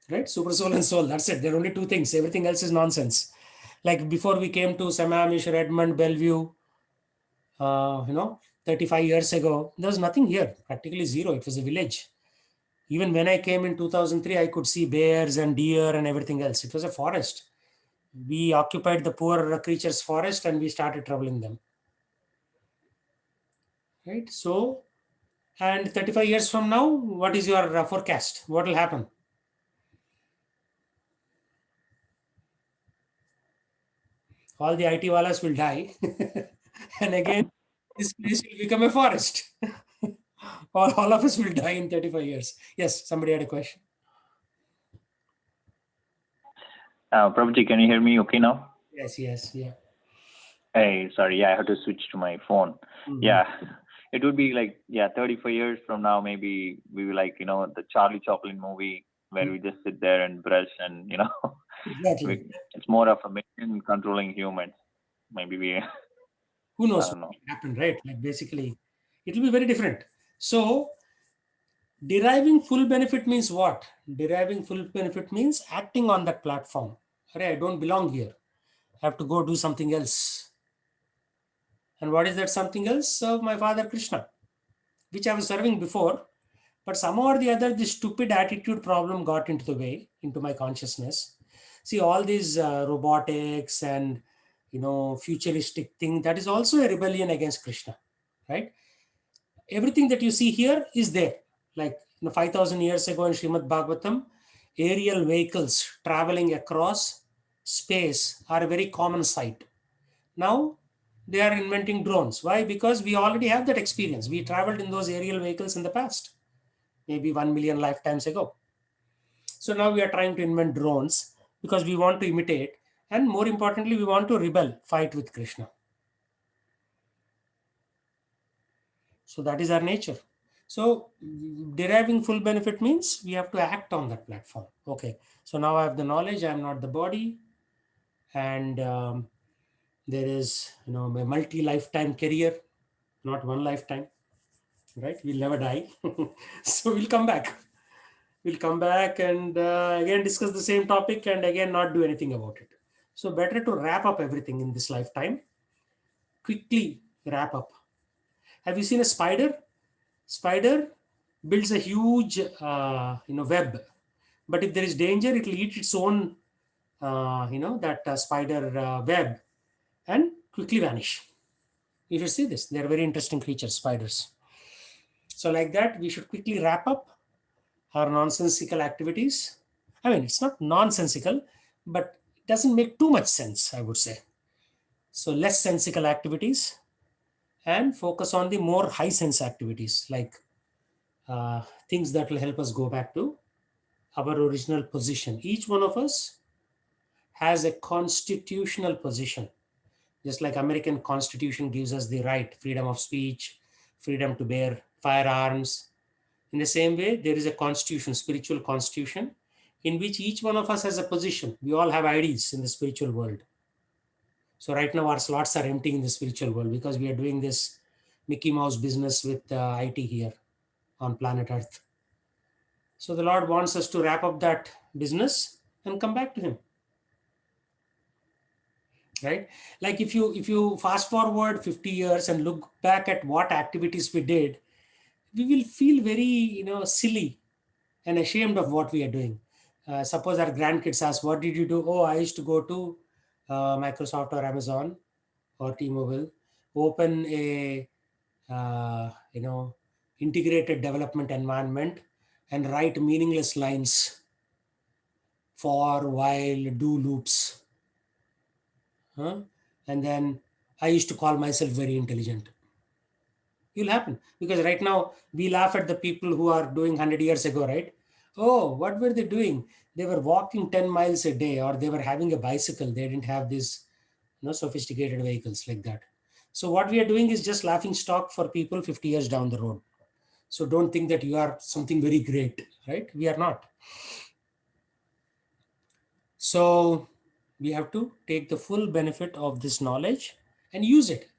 Right? Super soul and soul. That's it. There are only two things. Everything else is nonsense. Like before we came to Sammamish, Redmond, Bellevue, 35 years ago, there was nothing here, practically zero. It was a village. Even when I came in 2003, I could see bears and deer and everything else. It was a forest. We occupied the poor creatures' forest and we started troubling them. Right? So, and 35 years from now, what is your forecast? What will happen? All the IT wallahs will die. And again, this place will become a forest. all of us will die in 35 years. Yes, somebody had a question. Prabhuji, can you hear me okay now? Yes, yeah. Hey, sorry, I have to switch to my phone. Mhm. Yeah, it would be like, 34 years from now, maybe we will like, the Charlie Chaplin movie where we just sit there and brush and, Exactly. it's more of a machine controlling humans. Maybe we, Who knows I what don't know. will happen, right? Like basically, it will be very different. So, deriving full benefit means what? Deriving full benefit means acting on that platform. Hey, I don't belong here. I have to go do something else. And what is that something else? Serve my father Krishna, which I was serving before. But somehow or the other, this stupid attitude problem got into the way, into my consciousness. See, all these robotics and futuristic thing, that is also a rebellion against Krishna, right? Everything that you see here is there. Like 5,000 years ago in Srimad Bhagavatam, aerial vehicles traveling across space are a very common sight. Now they are inventing drones. Why? Because we already have that experience. We traveled in those aerial vehicles in the past, maybe 1 million lifetimes ago. So now we are trying to invent drones because we want to imitate, and more importantly, we want to rebel, fight with Krishna. So that is our nature. So deriving full benefit means we have to act on that platform. Okay. So now I have the knowledge. I am not the body, and there is a multi-lifetime career, not one lifetime. Right? We'll never die. So we'll come back. We'll come back and again discuss the same topic and again not do anything about it. So better to wrap up everything in this lifetime. Quickly wrap up. Have you seen a spider? Spider builds a huge web, but if there is danger, it will eat its own that spider web and quickly vanish. You should see this. They are very interesting creatures, spiders. So like that, we should quickly wrap up our nonsensical activities. I mean, it's not nonsensical, but it doesn't make too much sense, I would say. So less sensical activities and focus on the more high sense activities, like uh, things that will help us go back to our original position. Each one of us has a constitutional position, just like American Constitution gives us the right, freedom of speech, freedom to bear firearms. In the same way, there is a constitution, spiritual constitution, in which each one of us has a position. We all have IDs in the spiritual world. So right now our slots are empty in the spiritual world because we are doing this Mickey Mouse business with IT here on planet Earth. So the Lord wants us to wrap up that business and come back to Him, right? Like if you fast forward 50 years and look back at what activities we did, we will feel very silly and ashamed of what we are doing. Suppose our grandkids ask, "What did you do?" "Oh, I used to go to Microsoft or Amazon or T-Mobile, open a integrated development environment, and write meaningless lines for while do loops." Huh? And then I used to call myself very intelligent. It will happen because right now we laugh at the people who are doing 100 years ago, right? Oh, what were they doing? They were walking 10 miles a day, or they were having a bicycle. They didn't have these sophisticated vehicles like that. So what we are doing is just laughing stock for people 50 years down the road. So don't think that you are something very great, right? We are not. So we have to take the full benefit of this knowledge and use it.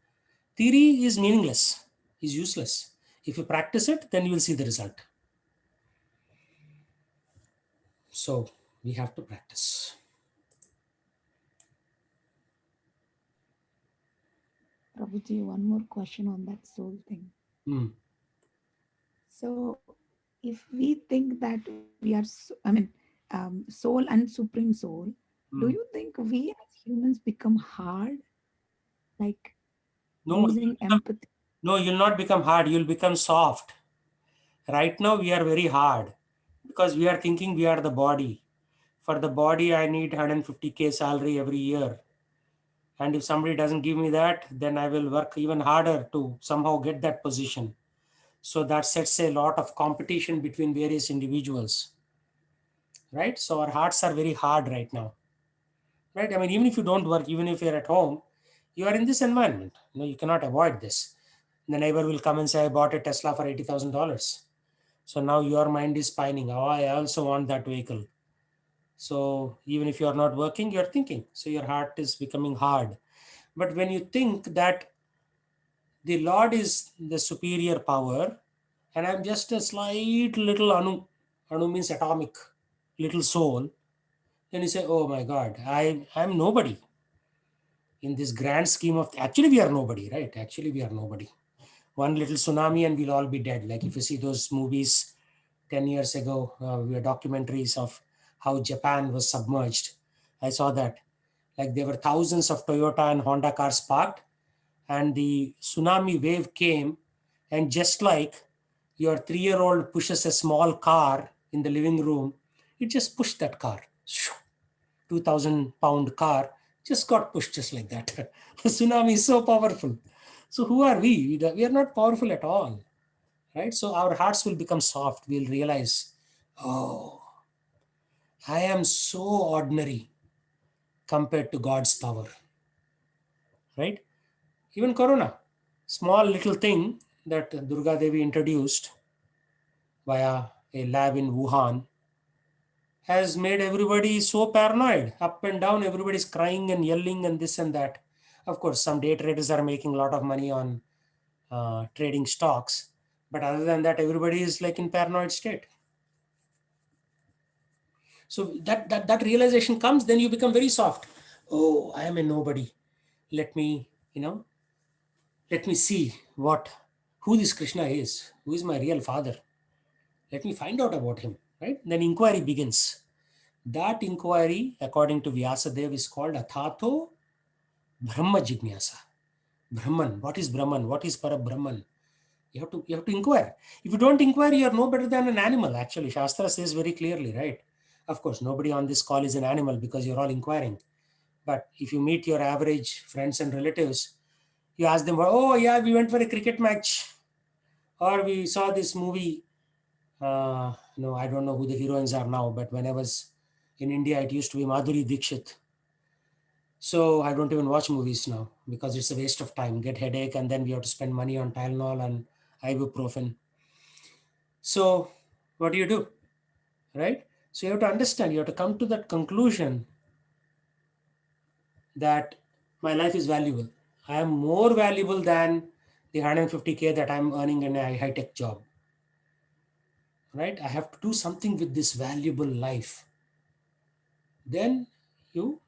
Theory is meaningless, is useless. If you practice it, then you will see the result. So we have to practice. Prabhuji, one more question on that soul thing. Hmm. So, if we think that we are, soul and supreme soul, do Hmm. you think we as humans become hard, like No, losing empathy? no, you'll not become hard. You'll become soft. Right now, we are very hard because we are thinking we are the body. For the body, I need 150K salary every year. And if somebody doesn't give me that, then I will work even harder to somehow get that position. So that sets a lot of competition between various individuals, right? So our hearts are very hard right now, right? I mean, even if you don't work, even if you're at home, you are in this environment. You cannot avoid this. The neighbor will come and say, "I bought a Tesla for $80,000. So now your mind is pining. Oh, I also want that vehicle." So even if you are not working, you're thinking. So your heart is becoming hard. But when you think that the Lord is the superior power, and I'm just a slight little anu. Anu means atomic, little soul. Then you say, "Oh my God, I'm nobody in this grand scheme of." Actually, we are nobody, right? Actually, we are nobody. One little tsunami and we'll all be dead. Like if you see those movies 10 years ago, we were documentaries of how Japan was submerged. I saw that. Like there were thousands of Toyota and Honda cars parked, and the tsunami wave came, and just like your 3-year-old pushes a small car in the living room, it just pushed that car. 2,000-pound car just got pushed just like that. The tsunami is so powerful. So who are we? We are not powerful at all, right? So our hearts will become soft. We'll realize, oh, I am so ordinary compared to God's power, right? Even Corona, small little thing that Durga Devi introduced via a lab in Wuhan, has made everybody so paranoid. Up and down, everybody's crying and yelling and this and that. Of course, some day traders are making a lot of money on trading stocks. But other than that, everybody is like in paranoid state. So that realization comes, then you become very soft. Oh, I am a nobody. Let me, let me see what who this Krishna is, who is my real father. Let me find out about him, right? Then inquiry begins. That inquiry, according to Vyasadeva, is called Athato Brahma Jignasa. Brahman. What is Brahman? What is Para Brahman? You have to inquire. If you don't inquire, you are no better than an animal. Actually, Shastra says very clearly, right? Of course, nobody on this call is an animal because you're all inquiring. But if you meet your average friends and relatives, you ask them, oh yeah, we went for a cricket match, or we saw this movie. No, I don't know who the heroines are now, but when I was in India, it used to be Madhuri Dixit. So I don't even watch movies now because it's a waste of time. Get headache, and then we have to spend money on Tylenol and ibuprofen. So what do? Right? So you have to understand, you have to come to that conclusion that my life is valuable. I am more valuable than the 150K that I'm earning in a high tech job. Right? I have to do something with this valuable life. Then you,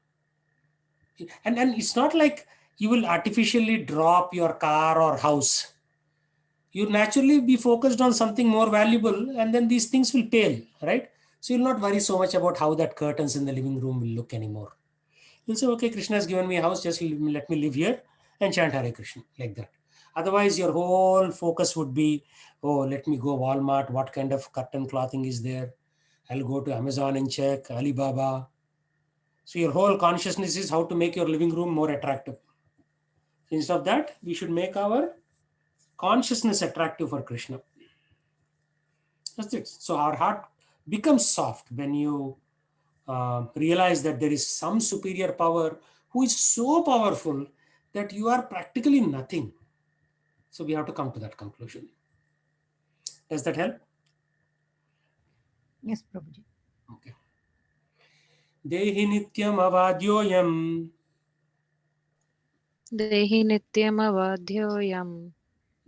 and it's not like you will artificially drop your car or house. You naturally be focused on something more valuable, and then these things will pale, right? So you'll not worry so much about how that curtains in the living room will look anymore. You'll say, okay, Krishna has given me a house, just let me live here and chant Hare Krishna, like that. Otherwise, your whole focus would be, oh, let me go Walmart, what kind of curtain clothing is there? I'll go to Amazon and check, Alibaba. So your whole consciousness is how to make your living room more attractive. Instead of that, we should make our consciousness attractive for Krishna. That's it. So our heart becomes soft when you realize that there is some superior power who is so powerful that you are practically nothing. So we have to come to that conclusion. Does that help? Yes, Prabhuji. Okay. Dehi nityam avadyoyam Dehi nityam avadhyoyam.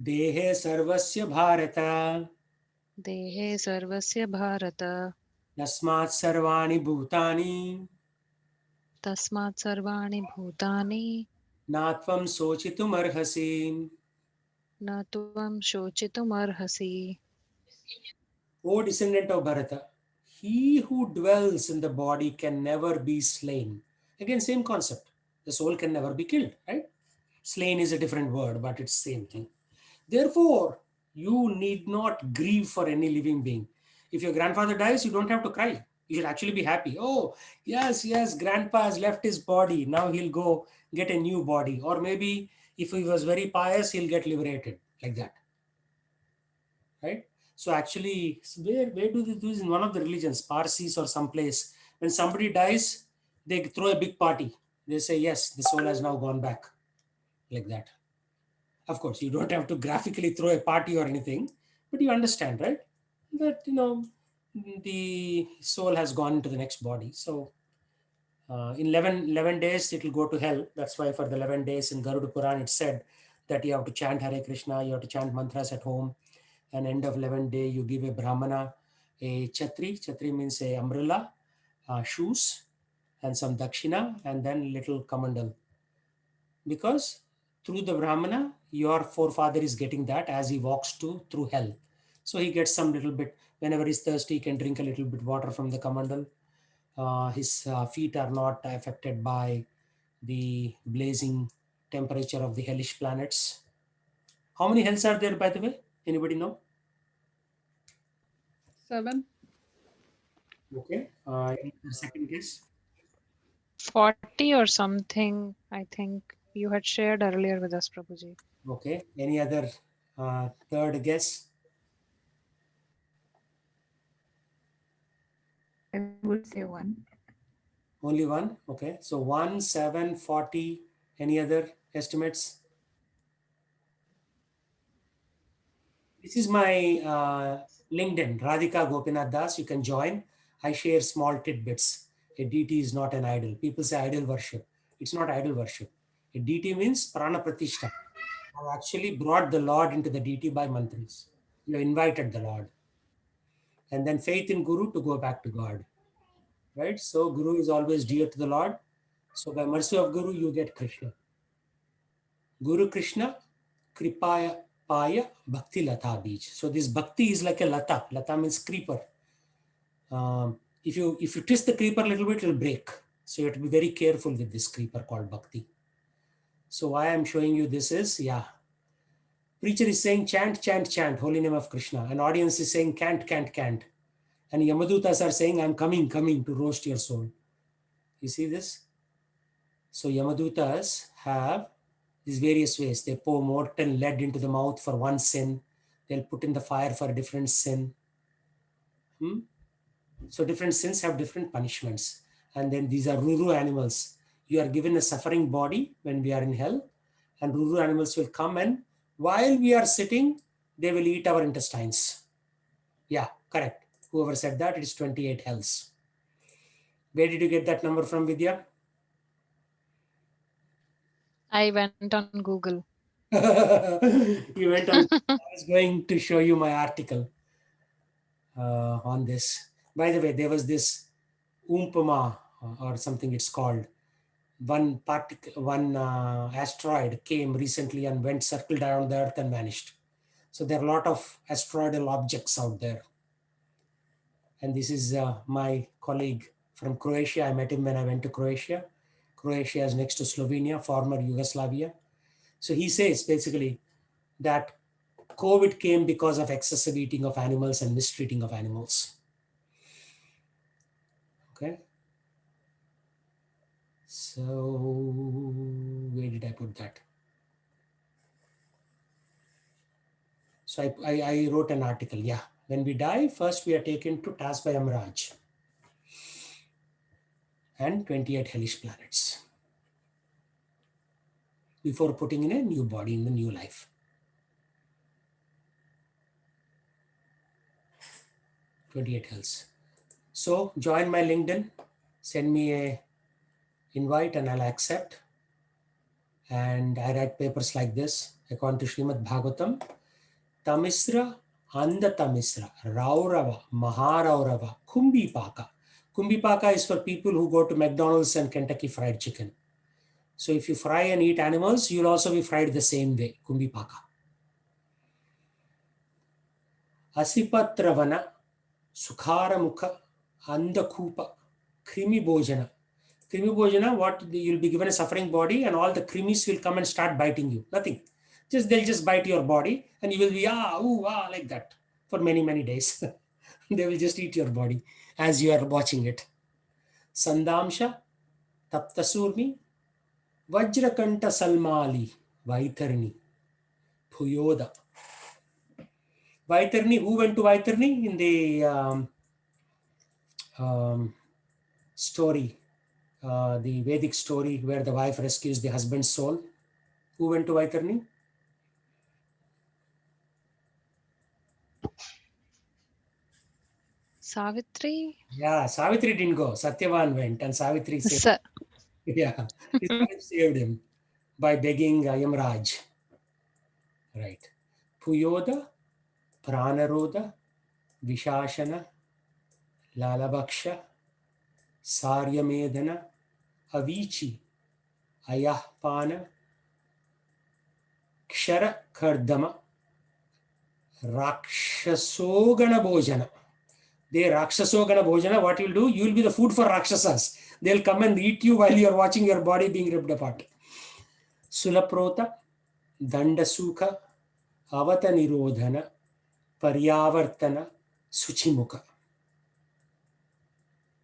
dehe sarvasya bharata Dehe sarvasya bharata. tasmat sarvani bhutani Tasmat sarvani bhutani. natvam sochitum arhasi. Na tvam shochitum arhasi. O descendant of Bharata, he who dwells in the body can never be slain. Again, same concept. The soul can never be killed, right? Slain is a different word, but it's same thing. Therefore, you need not grieve for any living being. If your grandfather dies, you don't have to cry. You should actually be happy. Oh, yes, grandpa has left his body. Now he'll go get a new body. Or maybe if he was very pious, he'll get liberated. Like that, right? So actually, where do they do this? In one of the religions, Parsis or someplace, when somebody dies, they throw a big party. They say, yes, the soul has now gone back, like that. Of course, you don't have to graphically throw a party or anything, but you understand, right? That, the soul has gone into the next body. So in 11 days, it will go to hell. That's why for the 11 days in Garuda Puran, it said that you have to chant Hare Krishna, you have to chant mantras at home. And end of 11th day, you give a Brahmana a chhatri. Chhatri means a umbrella, shoes, and some dakshina, and then little kamandal. Because through the Brahmana, your forefather is getting that as he walks through hell. So he gets some little bit, whenever he's thirsty, he can drink a little bit water from the kamandal. His feet are not affected by the blazing temperature of the hellish planets. How many hells are there, by the way? Anybody know? 7. Okay. Second guess. 40 or something, I think you had shared earlier with us, Prabhuji. Okay. Any other third guess? I would say 1. Only one. Okay. So 1, 7, 40. Any other estimates? This is my LinkedIn, Radhika Gopinath Das. You can join. I share small tidbits. A deity is not an idol. People say idol worship. It's not idol worship. A deity means prana pratishtha. I've actually brought the Lord into the deity by mantras. You have invited the Lord. And then faith in Guru to go back to God. Right? So Guru is always dear to the Lord. So by mercy of Guru, you get Krishna. Guru Krishna, Kripaya. Paya Bhakti Lata Beach. So this Bhakti is like a lata. Lata means creeper. If you twist the creeper a little bit, it will break. So you have to be very careful with this creeper called Bhakti. So why I'm showing you this is, preacher is saying chant, chant, chant, holy name of Krishna. And audience is saying can't, can't, can't. And Yamadutas are saying, I'm coming, coming to roast your soul. You see this? So Yamadutas have these various ways. They pour molten lead into the mouth for one sin. They'll put in the fire for a different sin. So different sins have different punishments. And then these are Ruru animals. You are given a suffering body when we are in hell. And Ruru animals will come, and while we are sitting, they will eat our intestines. Yeah, correct. Whoever said that, it is 28 hells. Where did you get that number from, Vidya? I went on Google. You went on. I was going to show you my article on this. By the way, there was this Umpama or something it's called. One asteroid came recently and went circled around the Earth and vanished. So there are a lot of asteroidal objects out there. And this is my colleague from Croatia. I met him when I went to Croatia. Croatia is next to Slovenia, former Yugoslavia. So he says basically that COVID came because of excessive eating of animals and mistreating of animals. Okay. So where did I put that? So I wrote an article. Yeah. When we die, first we are taken to task by Amraj and 28 hellish planets before putting in a new body in the new life. 28 hells. So join my LinkedIn, send me a invite and I'll accept. And I write papers like this according to Srimad Bhagavatam. Tamisra, Anda Tamisra, Raurava, Maharaurava, Kumbhipaka. Kumbhipaka is for people who go to McDonald's and Kentucky Fried Chicken. So if you fry and eat animals, you'll also be fried the same way, Kumbhipaka. Asipatravana, Sukharamukha, Andakupa, Krimi Bhojana. Krimi Bhojana, what you'll be given a suffering body and all the krimis will come and start biting you. Nothing. They'll just bite your body and you will be like that for many, many days. They will just eat your body as you are watching it. Sandamsha, Taptasurmi, Vajrakanta Salmali, Vaitarni, Puyoda. Vaitarni, who went to Vaitarni in the story, the Vedic story where the wife rescues the husband's soul? Who went to Vaitarni? Savitri? Yeah, Savitri didn't go. Satyavan went and Savitri saved. Sa- Yeah, his wife saved him by begging Yamraj. Right. Puyoda, Pranaroda, Vishashana, Lalabhaksha, Saryamedana, Avichi, Ayahpana, Kshara Kardama, Rakshasogana Bhojana. They Rakshasogana Bhojana, what you'll do, you'll be the food for Rakshasas. They'll come and eat you while you're watching your body being ripped apart. Sulaprota, Dandasukha, Avata Nirodhana, Paryavartana, Suchimukha.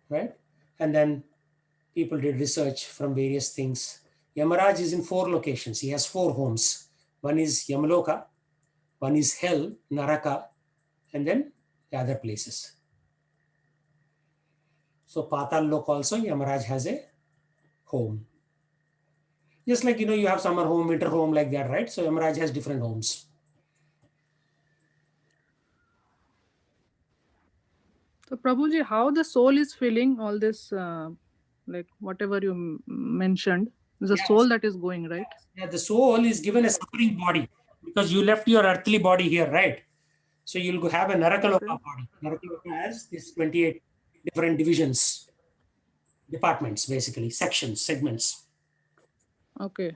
Right? And then people did research from various things. Yamaraj is in 4 locations. He has 4 homes. One is Yamaloka, one is Hell, Naraka, and then the other places. So Patal Lok also, Yamaraj has a home. Just like, you have summer home, winter home like that, right? So Yamaraj has different homes. So, Prabhuji, how the soul is feeling all this, like whatever you mentioned, the Yes. soul that is going, right? Yeah, the soul is given a suffering body because you left your earthly body here, right? So you'll have a Narakaloka Okay. body. Narakaloka has these 28 different divisions, departments, basically, sections, segments. Okay.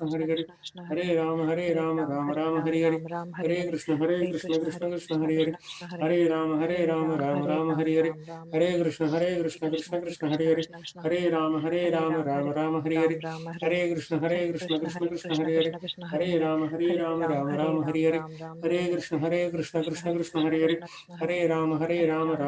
Krishna Hare Hare, Hare Rama Rama Hare Hare, Hare Krishna Krishna Krishna Hare Hare, Hare Rama Rama Hare Hare, Hare Krishna Krishna Krishna Hare Hare, Hare Rama Hare Hare, Hare Krishna Krishna Krishna Hare Hare, Hare Rama Hare Hare, Hare Krishna Krishna Krishna Hare Hare, Hare Rama Hare Hare,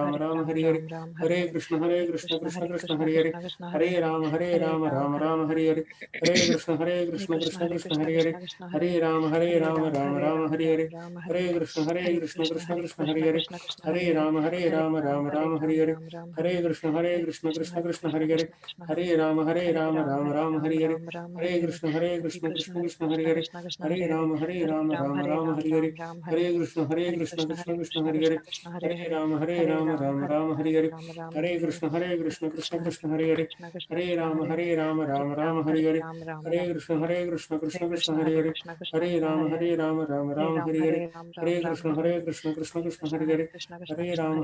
Hare Krishna Krishna Krishna Hare Hare, Hare Rama Hare Hare, Hare Krishna Krishna Krishna Hare Hare, Hare Rama Hare Hare, Hare Krishna Krishna Krishna Hare Hare, Hare Rama Hare Hare, Hare Krishna Krishna Krishna Hare Hare, Hare Rama Hare Hare, Hare Krishna Krishna Krishna Hare Hare, Hare Rama Hare Hare, Hare Krishna Krishna Krishna Hare Hare, Hare Rama Hare Hare, Hare Krishna Krishna Krishna Krishna Hare Hare, Hare Rama Rama Rama Hare Hare, Hare Krishna Krishna Krishna Hare Hare, Hare Rama Rama Hare Hare, Hare Krishna Krishna Krishna Hare Hare, Hare Rama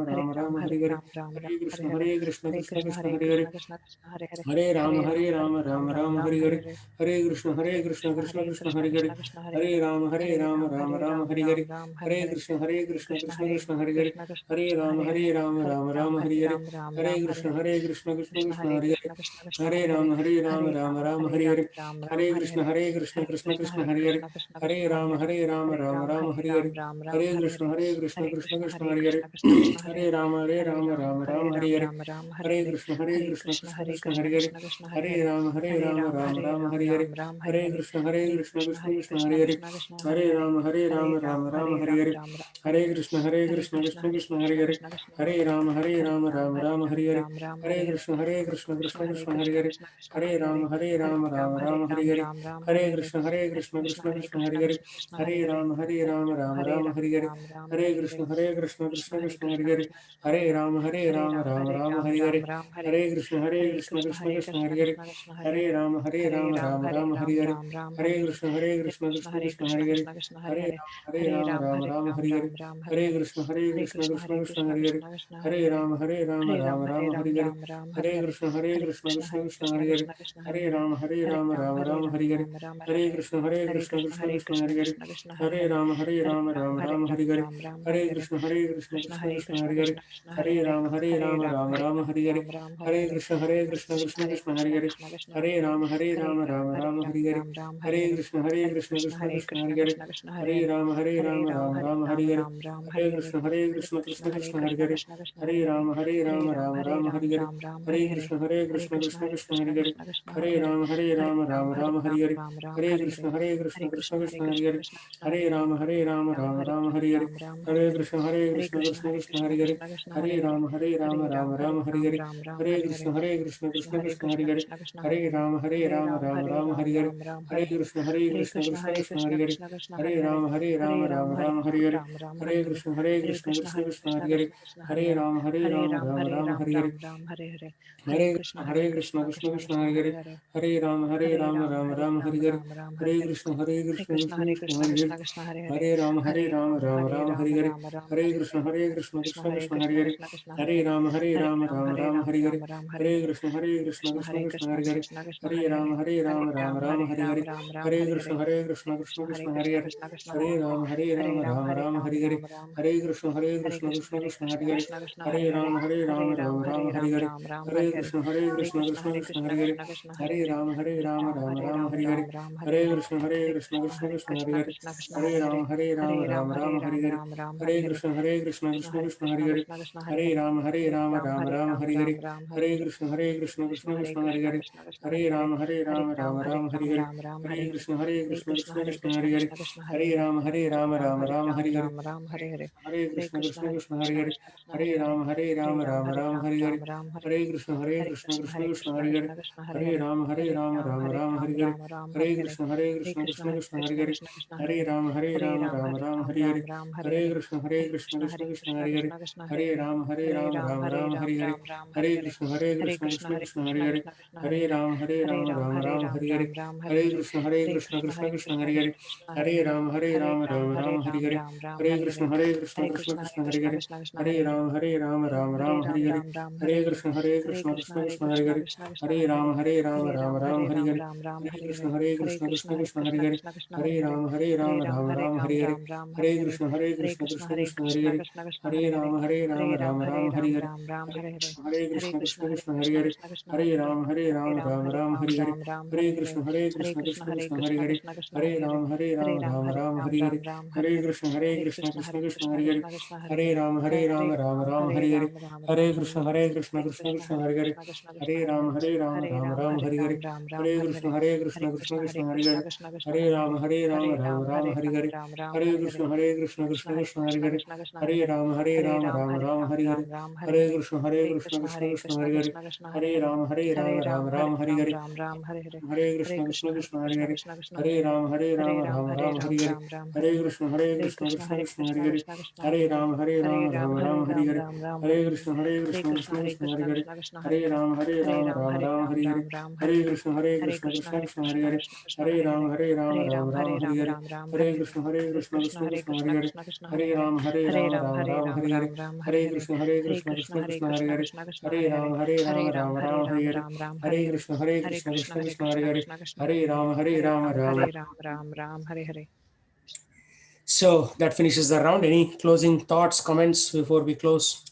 Rama Hare Hare, Hare Krishna Krishna Krishna Hare Hare, Hare Rama Rama Hare Hare, Hare Krishna Krishna Krishna Hare Hare, Hare Rama Rama Hare Hare, Hare Krishna Krishna Krishna Hare Hare, Hare Rama Rama Hare Hare, Hare Krishna Krishna Hare Hare, Hare Rama Rama Hare Hare, Hare Krishna Krishna Hare Hare, Hare Rama Hare Hare, Hare Krishna Krishna Hare Hare, Hare Rama Hare Hare, Hare Krishna Krishna Hare Hare, Hare Rama Hare Hare, Hare Krishna Krishna Hare Hare, Hare Rama Hare Hare, Hare Krishna Krishna Hare Hare, Hare Rama Hare Hare, Hare Krishna Krishna Hare Hare, Hare Rama Hare Hare, Hare Krishna Krishna Hare Hare, Hare Rama Hare Hare, Hare Krishna Krishna Hare Hare, Hare Rama Hare Hare, Hare Krishna Krishna Hare Hare, Hare Rama Hare Hare, Hare Krishna Krishna Hare Hare, Hare Rama Hare Hare, Hare Krishna Krishna Hare Hare, Hare Rama Hare Hare, Hare Krishna Krishna Hare Hare, Hare Rama Hare Hare, Hare Krishna Krishna Hare Hare, Hare Rama Hare Hare, Hare Krishna Krishna Hare Hare, Hare Rama Hare Hare, Hare Krishna Krishna Hare Hare, Hare Rama Hare Hare, Hare Krishna Krishna Hare Hare, Hare Rama Hare Hare, Hare Krishna Krishna Hare Hare, Hare Rama Hare Hare, Hare Krishna Hare Hare, Hare Rama Hare Hare, Hare Krishna Hare Hare, Hare Rama Hare Hare, Hare Krishna Hare Hare, Hare Rama Hare Hare, Hare Krishna Hare Hare, Hare Rama Hare Hare, Hare Krishna Hare Hare, Hare Rama Hare Hare, Hare Krishna Hare Hare, Hare Rama Hare Hare, Hare Krishna Hare Hare, Hare Rama Hare Hare, Hare Krishna Krishna Hare Hare, Hare Rama Hare Hare, Hare Krishna Hare Hare, Hare Rama Hare Hare, Hare Krishna Hare Hare, Hare Rama Hare Hare, Hare Krishna Hare Hare, Hare Rama Hare Hare, Hare Krishna Hare Hare, Hare Rama Hare Hare, Hare Krishna Hare Hare, Hare Rama Hare Hare, Hare Krishna Hare Hare, Hare Rama Hare Hare, Hare Krishna Hare Hare, Hare Rama Hare Hare, Hare Krishna Hare Hare, Hare Rama Hare Hare, Hare Krishna Hare Hare, Hare Rama Hare Hare, Hare Krishna Hare Hare, Hare Rama Hare Hare, Hare Krishna Hare Hare, Hare Rama Hare Hare, Hare Krishna Hare Hare, Hare Rama Hare Hare, Hare Krishna Hare Hare, Hare Rama Hare Hare, Hare Krishna Hare Hare, Hare Rama Hare Hare, Hare Krishna Hare Hare, Hare Rama Hare Hare, Hare Krishna Hare Hare, Hare Rama Hare Hare, Hare Krishna Hare Hare, Hare Rama Hare Hare, Hare Krishna Hare Hare, Hare Rama Hare Hare, Hare Krishna Hare Hare, Hare Rama Hare Hare, Hare Krishna Hare Hare, Hare Rama Hare Hare, Hare Krishna Hare Hare, Hare Rama Hare Hare, Hare Krishna Hare Hare, Hare Rama Hare Hare, Hare Krishna Hare Hare, Hare Rama Hare Hare, Hare Krishna Hare Hare, Hare Rama Hare Hare, Hare Krishna Hare Hare, Hare Rama Hare Hare, Hare Krishna Hare Hare, Hare Rama Hare Hare, Hare Krishna Hare Hare, Hare Rama Hare Hare, Hare Krishna Hare Hare, Hare Rama Hare Hare, Hare Krishna Hare Hare, Hare Ram, Hare Hare, Hare Krishna, Hare Hare Krishna, Krishna, Krishna Hare Krishna, Hare Krishna, Hare, Krishna Krishna, Hare Hare Hare, Ram, Hare Ram, Hare Ram Ram, Ram, Hare Hare Ram, Hare, Ram Ram, Hare Hare Krishna, Hare, Hare Hare Krishna, Krishna, Krishna Hare Krishna, Krishna, Hare Hare, Krishna Krishna, Hare Hare Hare, Ram, Hare Hare Ram, Ram, Ram Hare Ram, Ram, Hare Hare, Ram Ram, Hare Hare Hare, Krishna, Hare Hare Krishna, Krishna, Krishna Hare Krishna, Hare Krishna, Hare, Krishna Krishna, Hare Hare Hare, Ram, Hare Hare Ram, Ram, Ram Hare Ram, Ram, Hare Hare, Ram Ram, Hare Hare Hare, Krishna, Hare Hare Krishna, Krishna, Krishna Hare Krishna, Hare Krishna, Hare, Krishna Krishna, Hare Hare Hare, Ram, Hare Hare Ram, Ram, Ram. Hare Ram, Ram Ram, Hare Hare. So that finishes the round. Any closing thoughts, comments before we close?